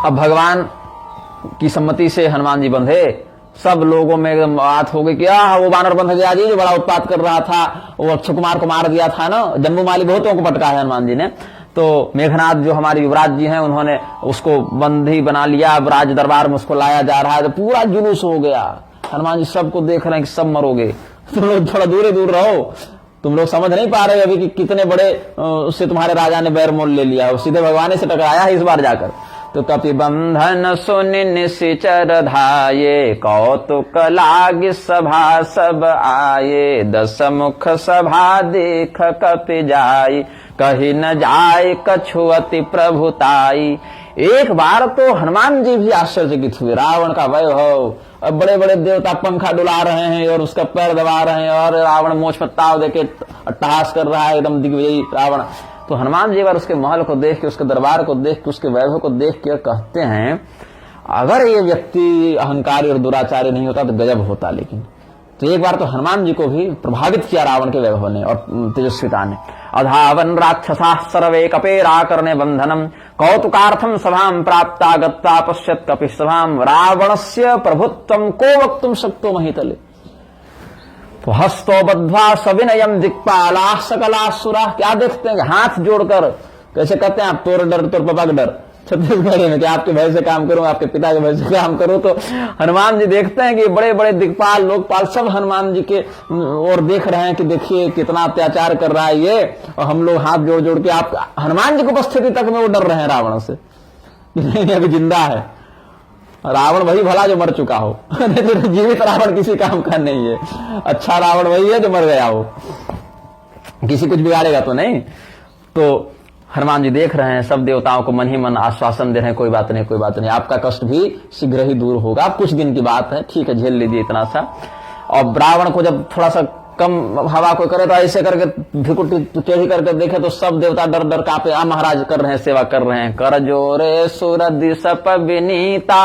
अब भगवान की सम्मति से हनुमान जी बंधे, सब लोगों में एकदम बात हो गई कि वो बानर बंध गया जी, जो बड़ा उत्पात कर रहा था, वो अक्षय कुमार को मार दिया था ना, जम्बूमाली बहुतों को पटका है हनुमान जी ने। तो मेघनाथ जो हमारे युवराज जी हैं उन्होंने उसको बंदी बना लिया, अब राज दरबार में उसको लाया जा रहा है, तो पूरा जुलूस हो गया। हनुमान जी सबको देख रहे हैं कि सब मरोगे, तुम लोग थोड़ा दूर दूर रहो, तुम लोग समझ नहीं पा रहे अभी कि कितने बड़े उससे तुम्हारे राजा ने बैर मोल ले लिया, सीधे भगवान से टकराया है इस बार जाकर। तो कपि बंधन सुन निशिचर धाये, कौतुक लाग सभा सब आये, दस मुख सभा देख कपि जाई, कही न जाय कछु अति प्रभुताई। एक बार तो हनुमान जी भी आश्चर्यचकित हुए, रावण का वैभव, अब बड़े बड़े देवता पंखा डुला रहे हैं और उसका पैर दबा रहे हैं, और रावण मोछ पर ताव देके अट्टहास कर रहा है, एकदम दिग्विजयी रावण। तो हनुमान जी बार उसके महल को देख के, उसके दरबार को देख के, उसके वैभव को देख के कहते हैं, अगर ये व्यक्ति अहंकारी और दुराचारी नहीं होता तो गजब होता। लेकिन तो एक बार तो हनुमान जी को भी प्रभावित किया रावण के वैभव ने और तेजस्विता ने। अधावन राक्षसा सर्वे कपेराकर्णे बंधनम, कौतुकार्थम सभाम प्राप्ता गत्ता पश्यत कपिसभाम, रावणस्य प्रभुत्वम को वक्तुम शक्तो महितले, तो हस्तो बद्ध्वा सविनयम दिक्पाला सकलासुरा। क्या देखते हैं, हाथ जोड़कर कैसे कहते हैं, आप तोर डर तोर पपा का डर, छत्तीसगढ़ी में, कि आपके भय से काम करूं, आपके पिता के भय से काम करूं। तो हनुमान जी देखते हैं कि बड़े बड़े दिक्पाल लोकपाल सब हनुमान जी के और देख रहे हैं कि देखिए कितना अत्याचार कर रहा है ये, और हम लोग हाथ जोड़ जोड़ के, आप हनुमान जी की उपस्थिति तक में वो डर रहे हैं रावण से, नहीं अभी जिंदा है। रावण वही भला जो मर चुका हो, जीवित रावण किसी काम का नहीं है। अच्छा रावण वही है जो मर गया हो, किसी कुछ बिगाड़ेगा तो नहीं। तो हनुमान जी देख रहे हैं, सब देवताओं को मन ही मन आश्वासन दे रहे हैं, कोई बात नहीं, कोई बात नहीं, आपका कष्ट भी शीघ्र ही दूर होगा, कुछ दिन की बात है, ठीक है, झेल लीजिए इतना सा। और रावण को जब थोड़ा सा कम हवा कोई करे तो ऐसे करके भिकुटी टेढ़ी करके देखे तो सब देवता डर डर कांपे, महाराज कर रहे हैं, सेवा कर रहे हैं। कर जोरे सुरदि सप विनीता,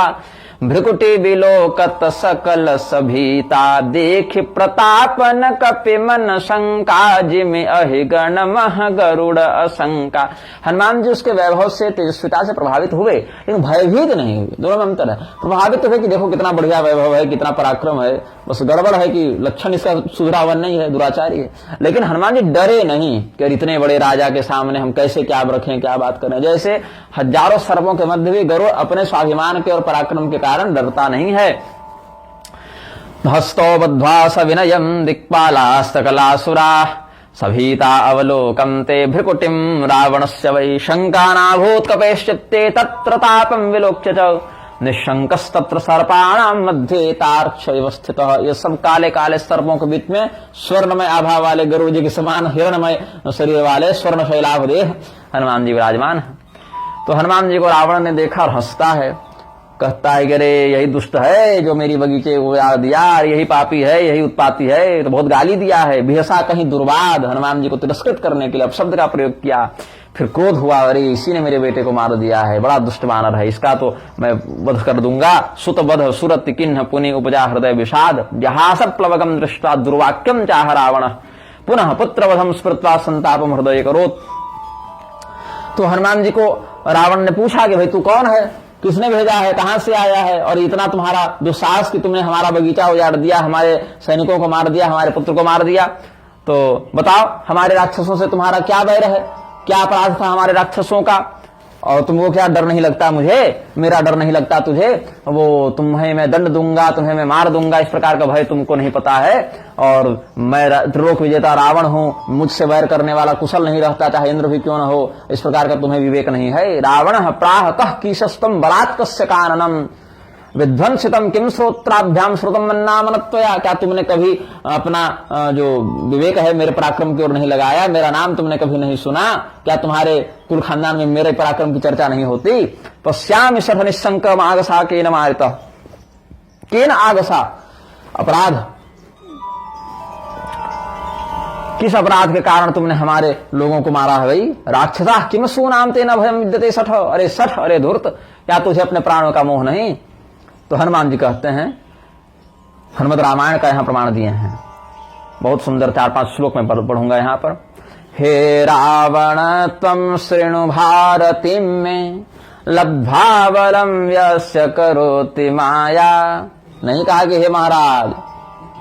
भ्रिकुटी बिलोकत सकल सभीता, देख प्रतापन कपि मन शंका, जिमि अहिगण मह गरुड़ असंका। हनुमान जी उसके वैभव से, तेजस्विता से प्रभावित हुए, लेकिन भयभीत नहीं हुए। दोनों में अंतर है। प्रभावित हुए कि देखो कितना बढ़िया वैभव है, कितना पराक्रम है, बस गड़बड़ है कि लक्षण इसका सुधरावन नहीं है, दुराचारी है। लेकिन हनुमान जी डरे नहीं कि इतने बड़े राजा के सामने हम कैसे क्या रखें, क्या बात करें। जैसे हजारों सर्पों के मध्य भी गरुड़ अपने स्वाभिमान के और पराक्रम के कारण डरता नहीं है। हस्तो बद्ध्वा सविनयम दिक्पाला सकलासुरा, सभीता अवलोकं ते भ्रिकुटिम रावणस्य वै, शंका नाभूत कपेश्चित्ते तत्र तापं विलोक्य च, निशंकस्तत्र सर्पाणाम मध्य तार्क्ष स्थितः। ये सब काले काले सर्पों के बीच में स्वर्णमय आभा वाले गरुड़ जी के समान हिरणमय शरीर वाले स्वर्ण शैलाभदेह हनुमान जी विराजमान है। तो हनुमान जी को रावण ने देखा और हंसता है, कहता है कि अरे यही दुष्ट है जो मेरी बगीचे उजाड़ दिया, यही पापी है, यही उत्पाती है, तो बहुत गाली दिया है। बिहसा कहीं दुर्वाद, हनुमान जी को तिरस्कृत करने के लिए अपशब्द का प्रयोग किया। फिर क्रोध हुआ, अरे इसी ने मेरे बेटे को मार दिया है, बड़ा दुष्ट वानर है, इसका तो मैं वध कर दूंगा। सुत बध सुरत किन्ह पुनि उपजा हृदय विषाद, जहासत प्लवगम दृष्टा दुर्वाक्यम चाह रावण, पुनः पुत्र वधम स्मृत्वा संतापम हृदय करोत। तो हनुमान जी को रावण ने पूछा कि भाई तू कौन है, किसने भेजा है, कहां से आया है, और इतना तुम्हारा दुस्साहस कि तुमने हमारा बगीचा उजाड़ दिया, हमारे सैनिकों को मार दिया, हमारे पुत्र को मार दिया, तो बताओ हमारे राक्षसों से तुम्हारा क्या बैर है, क्या अपराध था हमारे राक्षसों का, और तुमको क्या डर नहीं लगता मुझे, मेरा डर नहीं लगता तुझे, वो तुम्हें मैं दंड दूंगा, तुम्हें मैं मार दूंगा, इस प्रकार का भय तुमको नहीं पता है। और मैं त्रिलोक विजेता रावण हूं, मुझसे वैर करने वाला कुशल नहीं रहता, चाहे इंद्र भी क्यों न हो, इस प्रकार का तुम्हें विवेक नहीं है। रावण प्राह कह कीशस्तम बलात्कस्य काननम, विध्वंसितम किम श्रोत्राभ्याम श्रुतम मन्नामनत्वया। क्या तुमने कभी अपना जो विवेक है मेरे पराक्रम की ओर नहीं लगाया, मेरा नाम तुमने कभी नहीं सुना, क्या तुम्हारे कुल खानदान में मेरे पराक्रम की चर्चा नहीं होती। पश्यामि शठ निशंकम आगसा केन मारितः, केन आगसा, अपराध, किस अपराध के कारण तुमने हमारे लोगों को मारा है भाई। राक्षसा किम सुनाम तेन भयम विद्यते सठ, अरे सठ, अरे धूर्त, क्या तुझे अपने प्राणों का मोह नहीं। तो हनुमान जी कहते हैं, हनुमत रामायण का यहां प्रमाण दिए हैं, बहुत सुंदर 4-5 श्लोक में पढ़ूंगा यहां पर। हे रावण त्वं शृणु भारतीं मे, लब्ध्वा बलम यस्य करोति माया। नहीं कहा कि हे महाराज,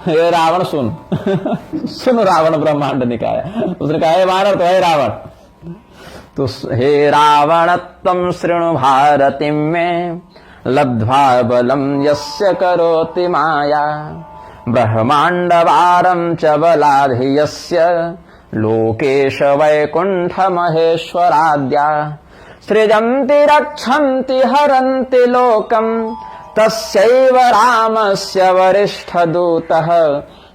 हे रावण सुन सुन रावण ब्रह्मांड निकाय। उसने कहा हे वानर, तो हे रावण, तो हे रावण त्वं शृणु भारती में लब्ध्वा बलम यस्य करोति माया। ब्रह्मांडवारं च बलाधि यस्य लोकेश वैकुंठ महेश्वराद्या। सृजन्ति रक्षन्ति हरन्ति लोकम् तस्यैव रामस्य वरिष्ठदूतः।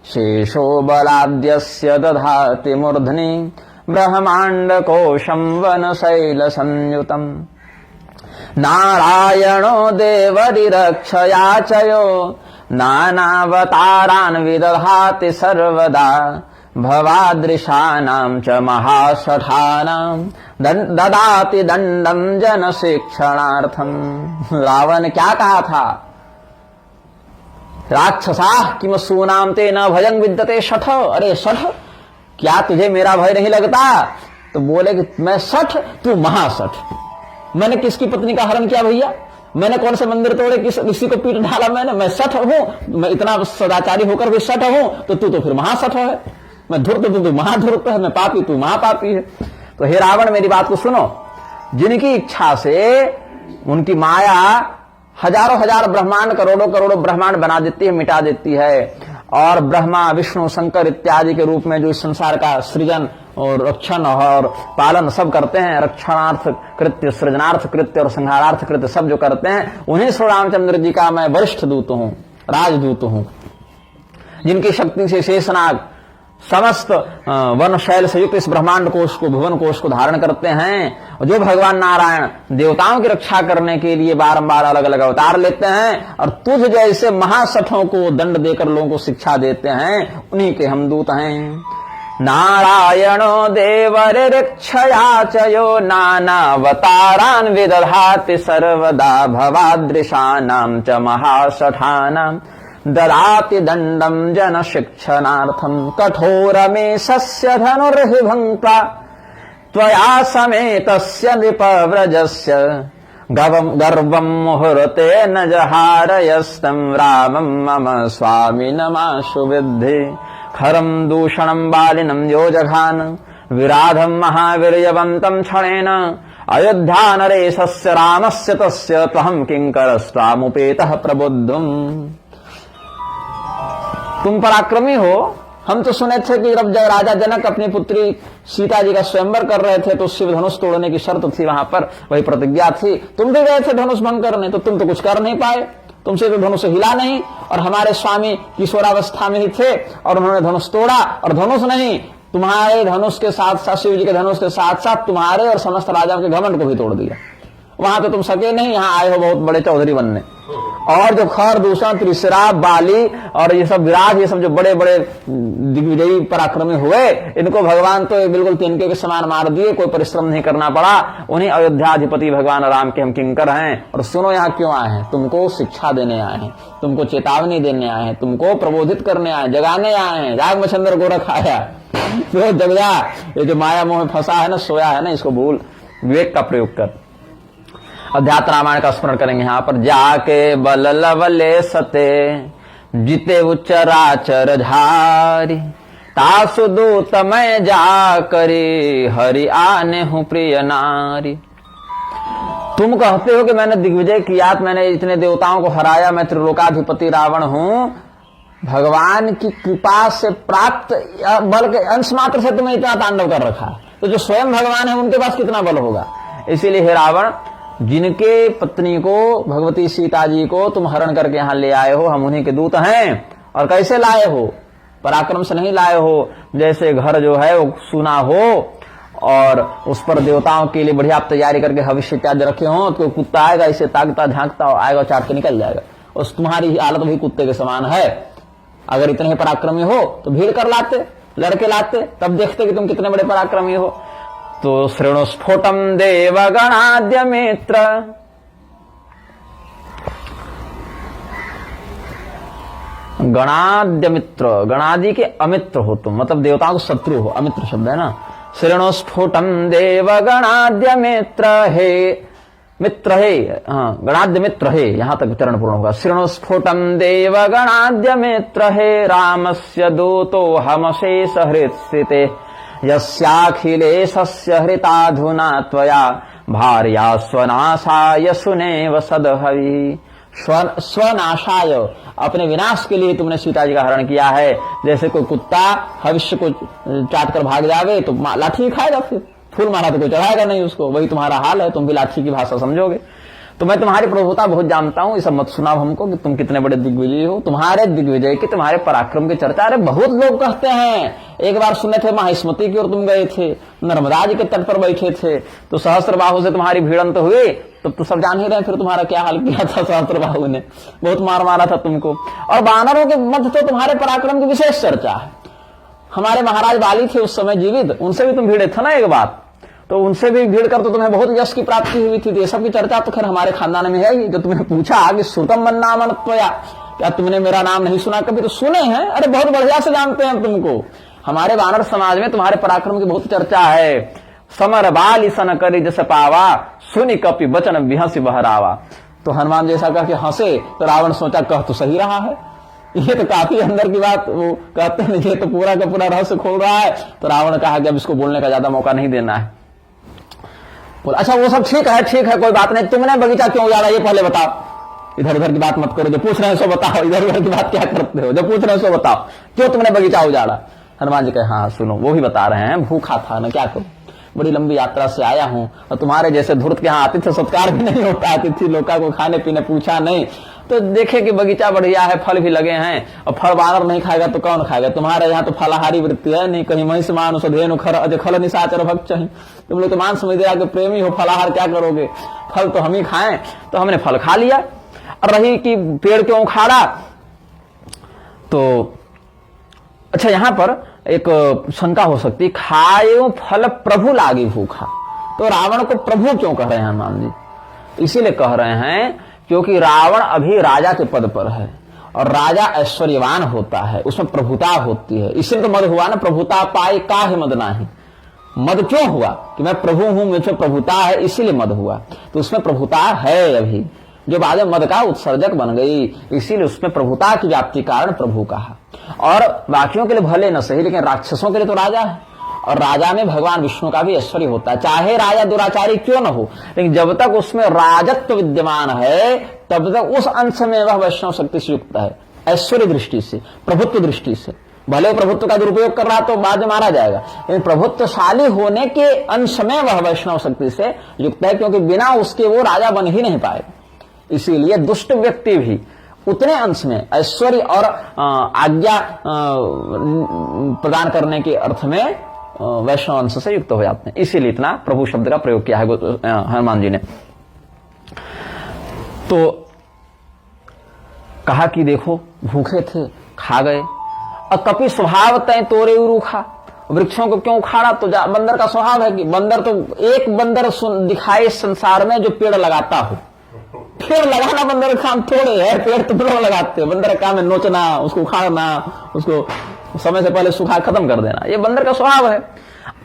शेषो बलाद्यस्य दधाति मूर्ध्नि ब्रह्माण्डकोशं वनशैलसंयुतम्। नारायणो देवरिरक्षया च यो नानावतारान् विदधाति सर्वदा। भवादृशानां च महाशठानां ददाति दंडं जन शिक्षणार्थम। रावण ने क्या कहा था? राक्षसा किम सूनाम ते न भयं विद्यते शठ। अरे शठ, क्या तुझे मेरा भय नहीं लगता? तो बोले कि मैं शठ, तू महाशठ। मैंने किसकी पत्नी का हरण किया भैया? मैंने कौन से मंदिर तोड़े, किसी को पीट ढाला मैंने? मैं शठ हूं, मैं इतना सदाचारी होकर भी शठ हूं, तो तू तो फिर महाशठ है। मैं धूर्त, तू महाधूर्त है। मैं पापी, तू महापापी है। तो हे रावण, मेरी बात को सुनो। जिनकी इच्छा से उनकी माया हजारों हजार ब्रह्मांड, करोड़ों करोड़ों ब्रह्मांड बना देती है, मिटा देती है, और ब्रह्मा विष्णु शंकर इत्यादि के रूप में जो इस संसार का सृजन और रक्षण और पालन सब करते हैं, रक्षणार्थ कृत्य, सृजनार्थ कृत्य और संहारार्थ कृत्य सब जो करते हैं, उन्हीं श्री रामचंद्र जी का मैं वरिष्ठ दूत हूं, राजदूत हूं। जिनकी शक्ति से शेषनाग समस्त वन शैल से युक्त इस ब्रह्मांड कोश को, भुवन कोश को धारण करते हैं। और जो भगवान नारायण देवताओं की रक्षा करने के लिए बारंबार अलग अलग अवतार लेते हैं और तुझ जैसे महाशठों को दंड देकर लोगों को शिक्षा देते हैं, उन्हीं के हम दूत हैं। नारायणो देवरिरक्षया च यो नानावतारान् विदधाति सर्वदा। भवादृशानां च महाशठानां ददाति दंडम जन शिक्षणार्थम। कठोरमेषस्य धनुर्हि भङ्क्त्वा त्वया समेतस्य नृपव्रजस्य। गर्वं मुहूर्ते न जहारयस्तं रामं मम स्वामिनमाशु विद्धि। खरं दूषणं बालिनं यो जघान विराधं महावीर्यवन्तं क्षणेन। अयोध्या नरेशस्य रामस्य तस्य त्वहं किंकरस्त्वामुपेतः प्रबुद्धुम्। तुम पराक्रमी हो। हम तो सुने थे कि जब राजा जनक अपनी पुत्री सीता जी का स्वयंवर कर रहे थे तो शिव धनुष तोड़ने की शर्त थी, वहां पर वही प्रतिज्ञा थी। तुम भी गए थे धनुष भंग करने, तो तुम तो कुछ कर नहीं पाए, तुमसे तो धनुष हिला नहीं। और हमारे स्वामी किशोरावस्था में ही थे और उन्होंने धनुष तोड़ा। और धनुष नहीं, तुम्हारे धनुष के साथ साथ, शिव जी के धनुष के साथ साथ तुम्हारे और समस्त राजाओं के घमंड को भी तोड़ दिया। वहां तो तुम सके नहीं, यहाँ आए हो बहुत बड़े चौधरी बनने। और जो खर दूषण त्रिशरा बाली और ये सब विराट, ये सब जो बड़े बड़े दिग्विजयी पराक्रमी हुए, इनको भगवान तो बिल्कुल तिनके के समान मार दिए, कोई परिश्रम नहीं करना पड़ा। उन्हीं अयोध्याधिपति भगवान राम के हम किंकर हैं। और सुनो यहाँ क्यों आए हैं? तुमको शिक्षा देने आए हैं, तुमको चेतावनी देने आए हैं, तुमको प्रबोधित करने आए, जगाने आए हैं। जाग मच्छंदर गोरख आया तो जग जा। ये जो माया मोह में फंसा है ना, सोया है ना, इसको भूल, विवेक का प्रयोग कर। अध्यात्म रामायण का स्मरण करेंगे यहाँ पर। जाके बल लवले सते जिते उच्चराचर धारी। तासु दूत मैं जा करी हरि आने हूं प्रिय नारी। तुम कहते हो कि मैंने दिग्विजय किया, मैंने इतने देवताओं को हराया, मैं त्रिलोकाधिपति रावण हूं। भगवान की कृपा से प्राप्त बल के अंश मात्र से तुम्हें इतना तांडव कर रखा, तो जो स्वयं भगवान है उनके पास कितना बल होगा। इसीलिए हे रावण, जिनके पत्नी को, भगवती सीता जी को तुम हरण करके यहां ले आए हो, हम उन्हीं के दूत हैं। और कैसे लाए हो? पराक्रम से नहीं लाए हो। जैसे घर जो है वो सुना हो और उस पर देवताओं के लिए बढ़िया तैयारी करके भविष्य इत्यादि रखे हो, तो कुत्ता आएगा, इसे ताकता झांकता आएगा, चाट के निकल जाएगा। उस तुम्हारी हालत भी कुत्ते के समान है। अगर इतने पराक्रमी हो तो भीड़ कर लाते, लड़के लाते, तब देखते कि तुम कितने बड़े पराक्रमी हो। तो श्रेणु स्फोटम देव गणाद्य मित्र। गणाद्य मित्र, गणादि के अमित्र हो तुम, मतलब देवताओं के शत्रु हो, अमित्र शब्द है ना। श्रेणु स्फोटम देव गणाद्य मित्र। हे मित्र है, हाँ, गणाद्य मित्र है, यहां तक चरण पूर्ण होगा। शृणुस्फुटम देव गणाद्य मित्र है, रामस्य दूतो हमशेष हृत्स्थिते, यस्याखिलेशस्य हृताधुना त्वया, भार्या स्वनाशाय सुनेव सदहवि। स्वनाशाय, अपने विनाश के लिए तुमने सीता जी का हरण किया है। जैसे कोई कुत्ता भविष्य को चाट कर भाग जावे तो लाठी खाएगा, फिर फूल मारा तो कोई चढ़ाएगा नहीं उसको, वही तुम्हारा हाल है। तुम भी लाठी की भाषा समझोगे। तो मैं तुम्हारी प्रभुता बहुत जानता हूं, ये सब मत सुनाओ हमको कि तुम कितने बड़े दिग्विजय हो। तुम्हारे दिग्विजय की, तुम्हारे पराक्रम की चर्चा अरे बहुत लोग कहते हैं। एक बार सुने थे महास्मृति की ओर तुम गए थे, नर्मदा जी के तट पर बैठे थे, तो सहस्त्रबाहु से तुम्हारी भिड़ंत हुई, तब तो सब जान ही रहे फिर तुम्हारा क्या हाल किया था। सहस्त्रबाहु ने बहुत मार मारा था तुमको। और वानरों के मध्य तो तुम्हारे पराक्रम की विशेष चर्चा है। हमारे महाराज बाली थे उस समय जीवित, उनसे भी तुम भिड़े थे ना एक बार, तो उनसे भी भीड़ कर तो तुम्हें बहुत यश की प्राप्ति हुई थी। ये सब की चर्चा तो खैर हमारे खानदान में है ही। जो तुमने पूछा कि श्रुतम मन नाम त्वया, क्या तुमने मेरा नाम नहीं सुना कभी? तो सुने हैं, अरे बहुत बढ़िया से जानते हैं तुमको। हमारे वानर समाज में तुम्हारे पराक्रम की बहुत चर्चा है। समर बाल सन करी जस पावा, सुनि कपि बचन बिहसी बहरावा। तो हनुमान जैसा कह के हंसे तो रावण सोचा कह तो सही रहा है, ये तो काफी अंदर की बात वो कहते नहीं, ये तो पूरा का पूरा रहस्य खोल रहा है। तो रावण कहा कि अब इसको बोलने का ज्यादा मौका नहीं देना है। बोला अच्छा वो सब ठीक है कोई बात नहीं, तुमने बगीचा क्यों उजाड़ा ये पहले बताओ। इधर उधर की बात मत करो, जो पूछ रहे हैं सो बताओ। इधर उधर की बात क्या करते हो, जो पूछ रहे हैं सो बताओ, क्यों तुमने बगीचा उजाड़ा। हनुमान जी कहे हाँ सुनो, वो भी बता रहे हैं, भूखा था ना, क्या करूं, बड़ी लंबी यात्रा से आया हूं, और तुम्हारे जैसे धूर्त के यहाँ आतिथ्य सत्कार भी नहीं होता, अतिथि लोका को खाने पीने पूछा नहीं, तो देखे कि बगीचा बढ़िया है, फल भी लगे हैं, और फल वानर नहीं खाएगा तो कौन खाएगा। तुम्हारे यहाँ तो फलाहारी वृत्ति है नहीं, कहीं महिष मानुष धेनु खल निशाचर भक्त चाहिए, तुम लोग तो मांस समझ के प्रेमी हो, फलाहार क्या करोगे, फल तो हम ही खाएं। तो हमने फल खा लिया। और रही कि पेड़ क्यों उखाड़ा, तो अच्छा यहां पर एक शंका हो सकती है, खायो फल प्रभु लागी भूखा, तो रावण को प्रभु क्यों कह रहे हैं हनुमान जी? इसीलिए कह रहे हैं क्योंकि रावण अभी राजा के पद पर है, और राजा ऐश्वर्यवान होता है, उसमें प्रभुता होती है। इसलिए तो मद हुआ ना, प्रभुता पाई काहे मद नाही। मद क्यों हुआ कि मैं प्रभु हूं, मुझे प्रभुता है, इसीलिए मद हुआ। तो उसमें प्रभुता है अभी, जो बाद में मद का उत्सर्जक बन गई, इसीलिए उसमें प्रभुता की व्याप्ति कारण प्रभु कहा। और बाकियों के लिए भले न सही, लेकिन राक्षसों के लिए तो राजा है, और राजा में भगवान विष्णु का भी ऐश्वर्य होता है। चाहे राजा दुराचारी क्यों न हो, लेकिन जब तक उसमें राजत्व विद्यमान है तब तक उस अंश में वह वैष्णव शक्ति से युक्त है, ऐश्वर्य दृष्टि से, प्रभुत्व दृष्टि से। भले प्रभुत्व का दुरुपयोग कर रहा तो बाद में मारा जाएगा, लेकिन प्रभुत्वशाली होने के अंश में वह वैष्णव शक्ति से युक्त है, क्योंकि बिना उसके वो राजा बन ही नहीं पाएगा। इसीलिए दुष्ट व्यक्ति भी उतने अंश में ऐश्वर्य और आज्ञा प्रदान करने के अर्थ में वैष्णव अंश से युक्त हो जाते हैं। इसीलिए इतना प्रभु शब्द का प्रयोग किया है हनुमान जी ने। तो कहा कि देखो भूखे थे, खा गए, और कपि स्वभाव तय तोरे रूखा, वृक्षों को क्यों उखाड़ा? तो बंदर का स्वभाव है कि बंदर तो एक बंदर दिखाए संसार में जो पेड़ लगाता हो। पेड़ लगाना बंदर का काम थोड़े है, पेड़ तो लोग लगाते हो, बंदर का काम है नोचना, उसको उखाड़ना, उसको समय से पहले सुखा खत्म कर देना, ये बंदर का स्वभाव है।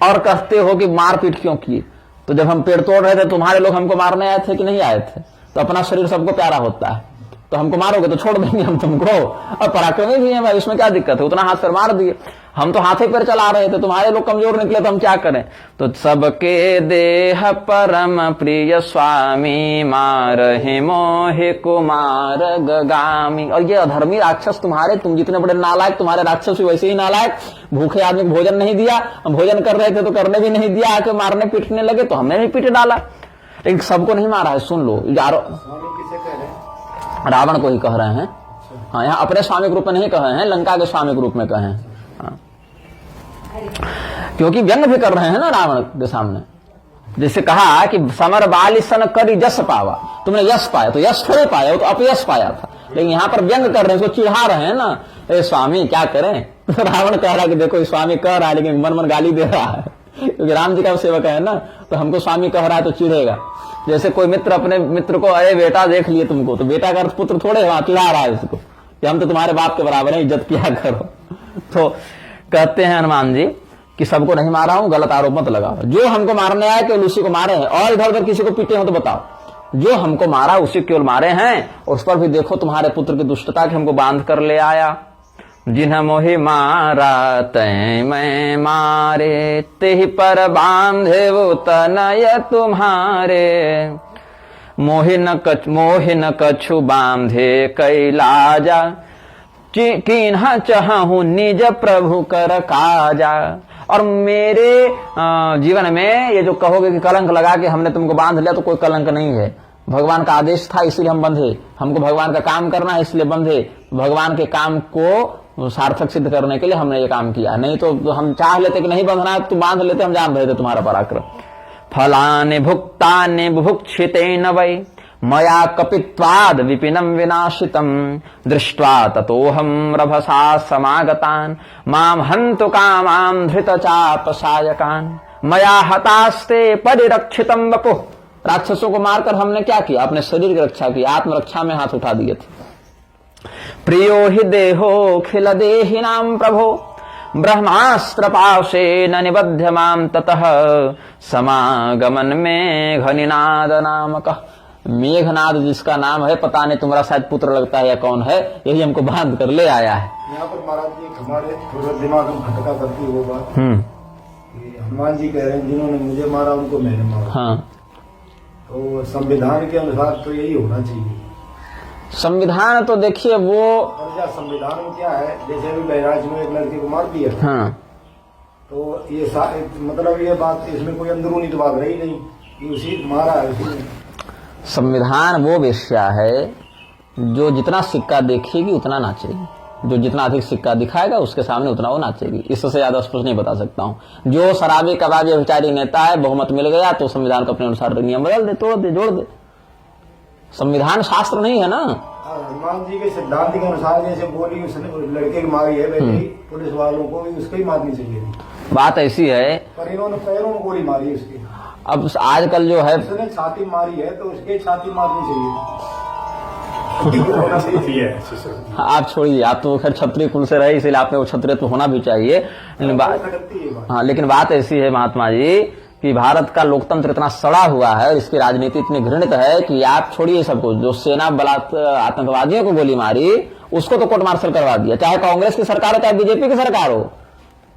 और कहते हो कि मारपीट क्यों की? तो जब हम पेड़ तोड़ रहे थे तुम्हारे लोग हमको मारने आए थे कि नहीं आए थे? तो अपना शरीर सबको प्यारा होता है, तो हमको मारोगे तो छोड़ देंगे हम तुमको, और पराक्रमी भी है भाई, उसमें क्या दिक्कत है, उतना हाथ पर मार दिए। हम तो हाथे पर चला रहे थे, तुम्हारे लोग कमजोर निकले तो हम क्या करें? तो सबके देह परम प्रिय स्वामी, मारहि मोहि कुमार गगामी। और ये अधर्मी राक्षस तुम्हारे, तुम जितने बड़े नालायक, तुम्हारे राक्षस भी वैसे ही नालायक। भूखे आदमी को भोजन नहीं दिया, हम भोजन कर रहे थे तो करने भी नहीं दिया, आके मारने पीटने लगे तो हमने भी पीट डाला। लेकिन सबको नहीं मारा है, सुन लो, रावण को ही कह रहे हैं। हाँ, यहाँ अपने स्वामी रूप में नहीं कहे हैं, लंका के स्वामी रूप में कहे हैं। हाँ। क्योंकि व्यंग भी कर रहे हैं ना रावण के सामने। जैसे कहा कि समर बाल सन करी जस पावा, तुमने यश पाया, तो यश थोड़े पाया, वो तो अपयश पाया था। लेकिन यहाँ पर व्यंग कर रहे हैं, उसको चिढ़ा रहे हैं ना, ए स्वामी क्या करें। तो रावण कह रहा है कि देखो स्वामी कह रहा है लेकिन मन मन गाली दे रहा है, क्योंकि राम जी का सेवक है ना, तो हमको स्वामी कह रहा है तो चिढ़ेगा। जैसे कोई मित्र अपने मित्र को, अरे बेटा देख लिए तुमको, तो बेटा का पुत्र थोड़े चिढ़ा रहा है उसको कि हम तो तुम्हारे बाप के बराबर है, इज्जत किया करो। तो कहते हैं हनुमान जी कि सबको नहीं मारा हूं, गलत आरोप मत लगाओ। जो हमको मारने आए केवल उसी को मारे हैं, और इधर उधर किसी को पीटे हो तो बताओ। जो हमको मारा उसी केवल मारे हैं, उस पर भी देखो तुम्हारे पुत्र की दुष्टता की हमको बांध कर ले आया। जिन्ह मोहि मारा तय मैं मारे, तेहि पर बांधे वो तनय तुम्हारे। मोहि न कछु बांधे कैलाजा, किन्ह चाहूं निज प्रभु कर काजा। और मेरे जीवन में ये जो कहोगे कि कलंक लगा के हमने तुमको बांध लिया, तो कोई कलंक नहीं है। भगवान का आदेश था इसलिए हम बंधे, हमको भगवान का काम करना है इसलिए बंधे। भगवान के काम को सार्थक सिद्ध करने के लिए हमने ये काम किया, नहीं तो हम चाह लेते कि नहीं बंधना है तो बांध लेते, हम जान रहे थे तुम्हारा पराक्रम। फलानि भुक्तानि बुभुक्षितेन वै, मया कपित्वाद विपिनम विनाशितम, दृष्ट्वा ततोहम रभसा समागतान, माम हन्तु कामाम धृत चाप सायकान। मया हतास्ते परिरक्षितम वपुः, राक्षसों को मारकर हमने क्या किया? अपने शरीर की रक्षा की, आत्मरक्षा में हाथ उठा दिए थे। प्रियो हि देहो खिल देहिनां प्रभो, ब्रह्मास्त्र पाशेन निबध्य मां ततः, समागमन में घनिनाद नामकः। मेघनाद जिसका नाम है, पता नहीं तुम्हारा शायद पुत्र लगता है या कौन है, यही हमको बांध कर ले आया है। यहाँ पर महाराज जी हमारे थोड़ा दिमाग में भटका करती वो बात, हनुमान जी कह रहे हैं जिन्होंने मुझे मारा उनको मैंने मारा। हाँ, तो संविधान के अनुसार तो यही होना चाहिए। संविधान तो देखिए वो संविधान में क्या है, जैसे अभी बहराइच में एक लड़के को मार दिया। हाँ, तो ये मतलब ये बात, इसमें कोई अंदरूनी तो बात रही नहीं कि उसी मारा है उसी। संविधान वो वेश्या है जो जितना सिक्का देखेगी उतना नाचेगी, जो जितना अधिक सिक्का दिखाएगा उसके सामने उतना वो नाचेगी। इससे ज्यादा स्पष्ट नहीं बता सकता हूँ। जो शराबी कबाबी व्यभिचारी नेता है, बहुमत मिल गया तो संविधान को अपने अनुसार नियम बदल दे, तोड़ दे, जोड़ दे। संविधान शास्त्र नहीं है ना। हनुमान जी के सिद्धांत के अनुसार जैसे गोली उसने लड़के की मारी है, वैसे ही पुलिस वालों को भी उसको ही मारनी चाहिए। बात ऐसी है, पर इन्होंने पैरों में गोली मारी उसकी। अब आजकल जो है, उसने छाती मारी है तो उसके छाती मारनी चाहिए। आप छोड़िए, आप तो खैर क्षत्रिय कुल से रहे, इसलिए आप में वो क्षत्रिय तो होना भी चाहिए। हाँ, लेकिन बात ऐसी है महात्मा जी कि भारत का लोकतंत्र इतना सड़ा हुआ है और इसकी राजनीति इतनी घृणित है कि आप छोड़िए सबको, जो सेना आतंकवादियों को गोली मारी उसको तो कोर्ट मार्शल करवा दिया, चाहे कांग्रेस की सरकार हो चाहे बीजेपी की सरकार हो।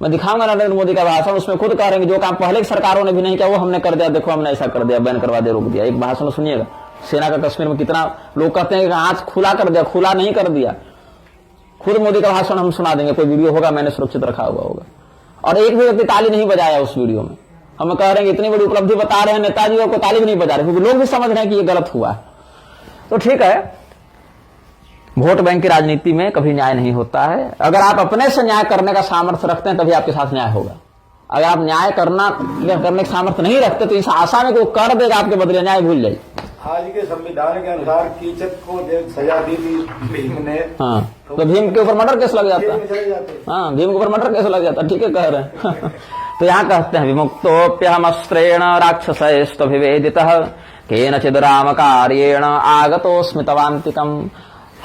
मैं दिखाऊंगा नरेंद्र मोदी का भाषण, उसमें खुद कह रहे हैं जो काम पहले की सरकारों ने भी नहीं किया वो हमने कर दिया, देखो हमने ऐसा कर दिया, बैन करवा दिया, रोक दिया। एक भाषण सुनिएगा, सेना का कश्मीर में कितना लोग कहते हैं कि हाथ खुला कर दिया, खुला नहीं कर दिया। खुद मोदी का भाषण हम सुना देंगे, कोई वीडियो होगा, मैंने सुरक्षित रखा हुआ होगा। और एक भी व्यक्ति ताली नहीं बजाया उस वीडियो में। हम कह रहे हैं इतनी बड़ी उपलब्धि बता रहे हैं नेताजी और को ताली भी नहीं बजा रहे, क्योंकि लोग भी समझ रहे हैं कि ये गलत हुआ। तो ठीक है, वोट बैंक की राजनीति में कभी न्याय नहीं होता है। अगर आप अपने से न्याय करने का सामर्थ्य रखते हैं तभी आपके साथ न्याय होगा। अगर आप न्याय करने का सामर्थ्य नहीं रखते तो इस आशा में कोई कर देगा आपके बदले, न्याय भूल जाइए। आज के संविधान के अनुसार कीचक को सजा दी थी भीम ने। हाँ, तो भीम के ऊपर मर्डर केस लग जाता। हाँ, भीम के ऊपर मर्डर केस लग जाता, ठीक है कह रहे हैं। तो यहाँ कहते हैं विमुक्तोप्यहमस्त्रेण राक्षसैस्तभिवेदितः केनचिद् रामकार्येण आगतो स्मितवान्तिकम्।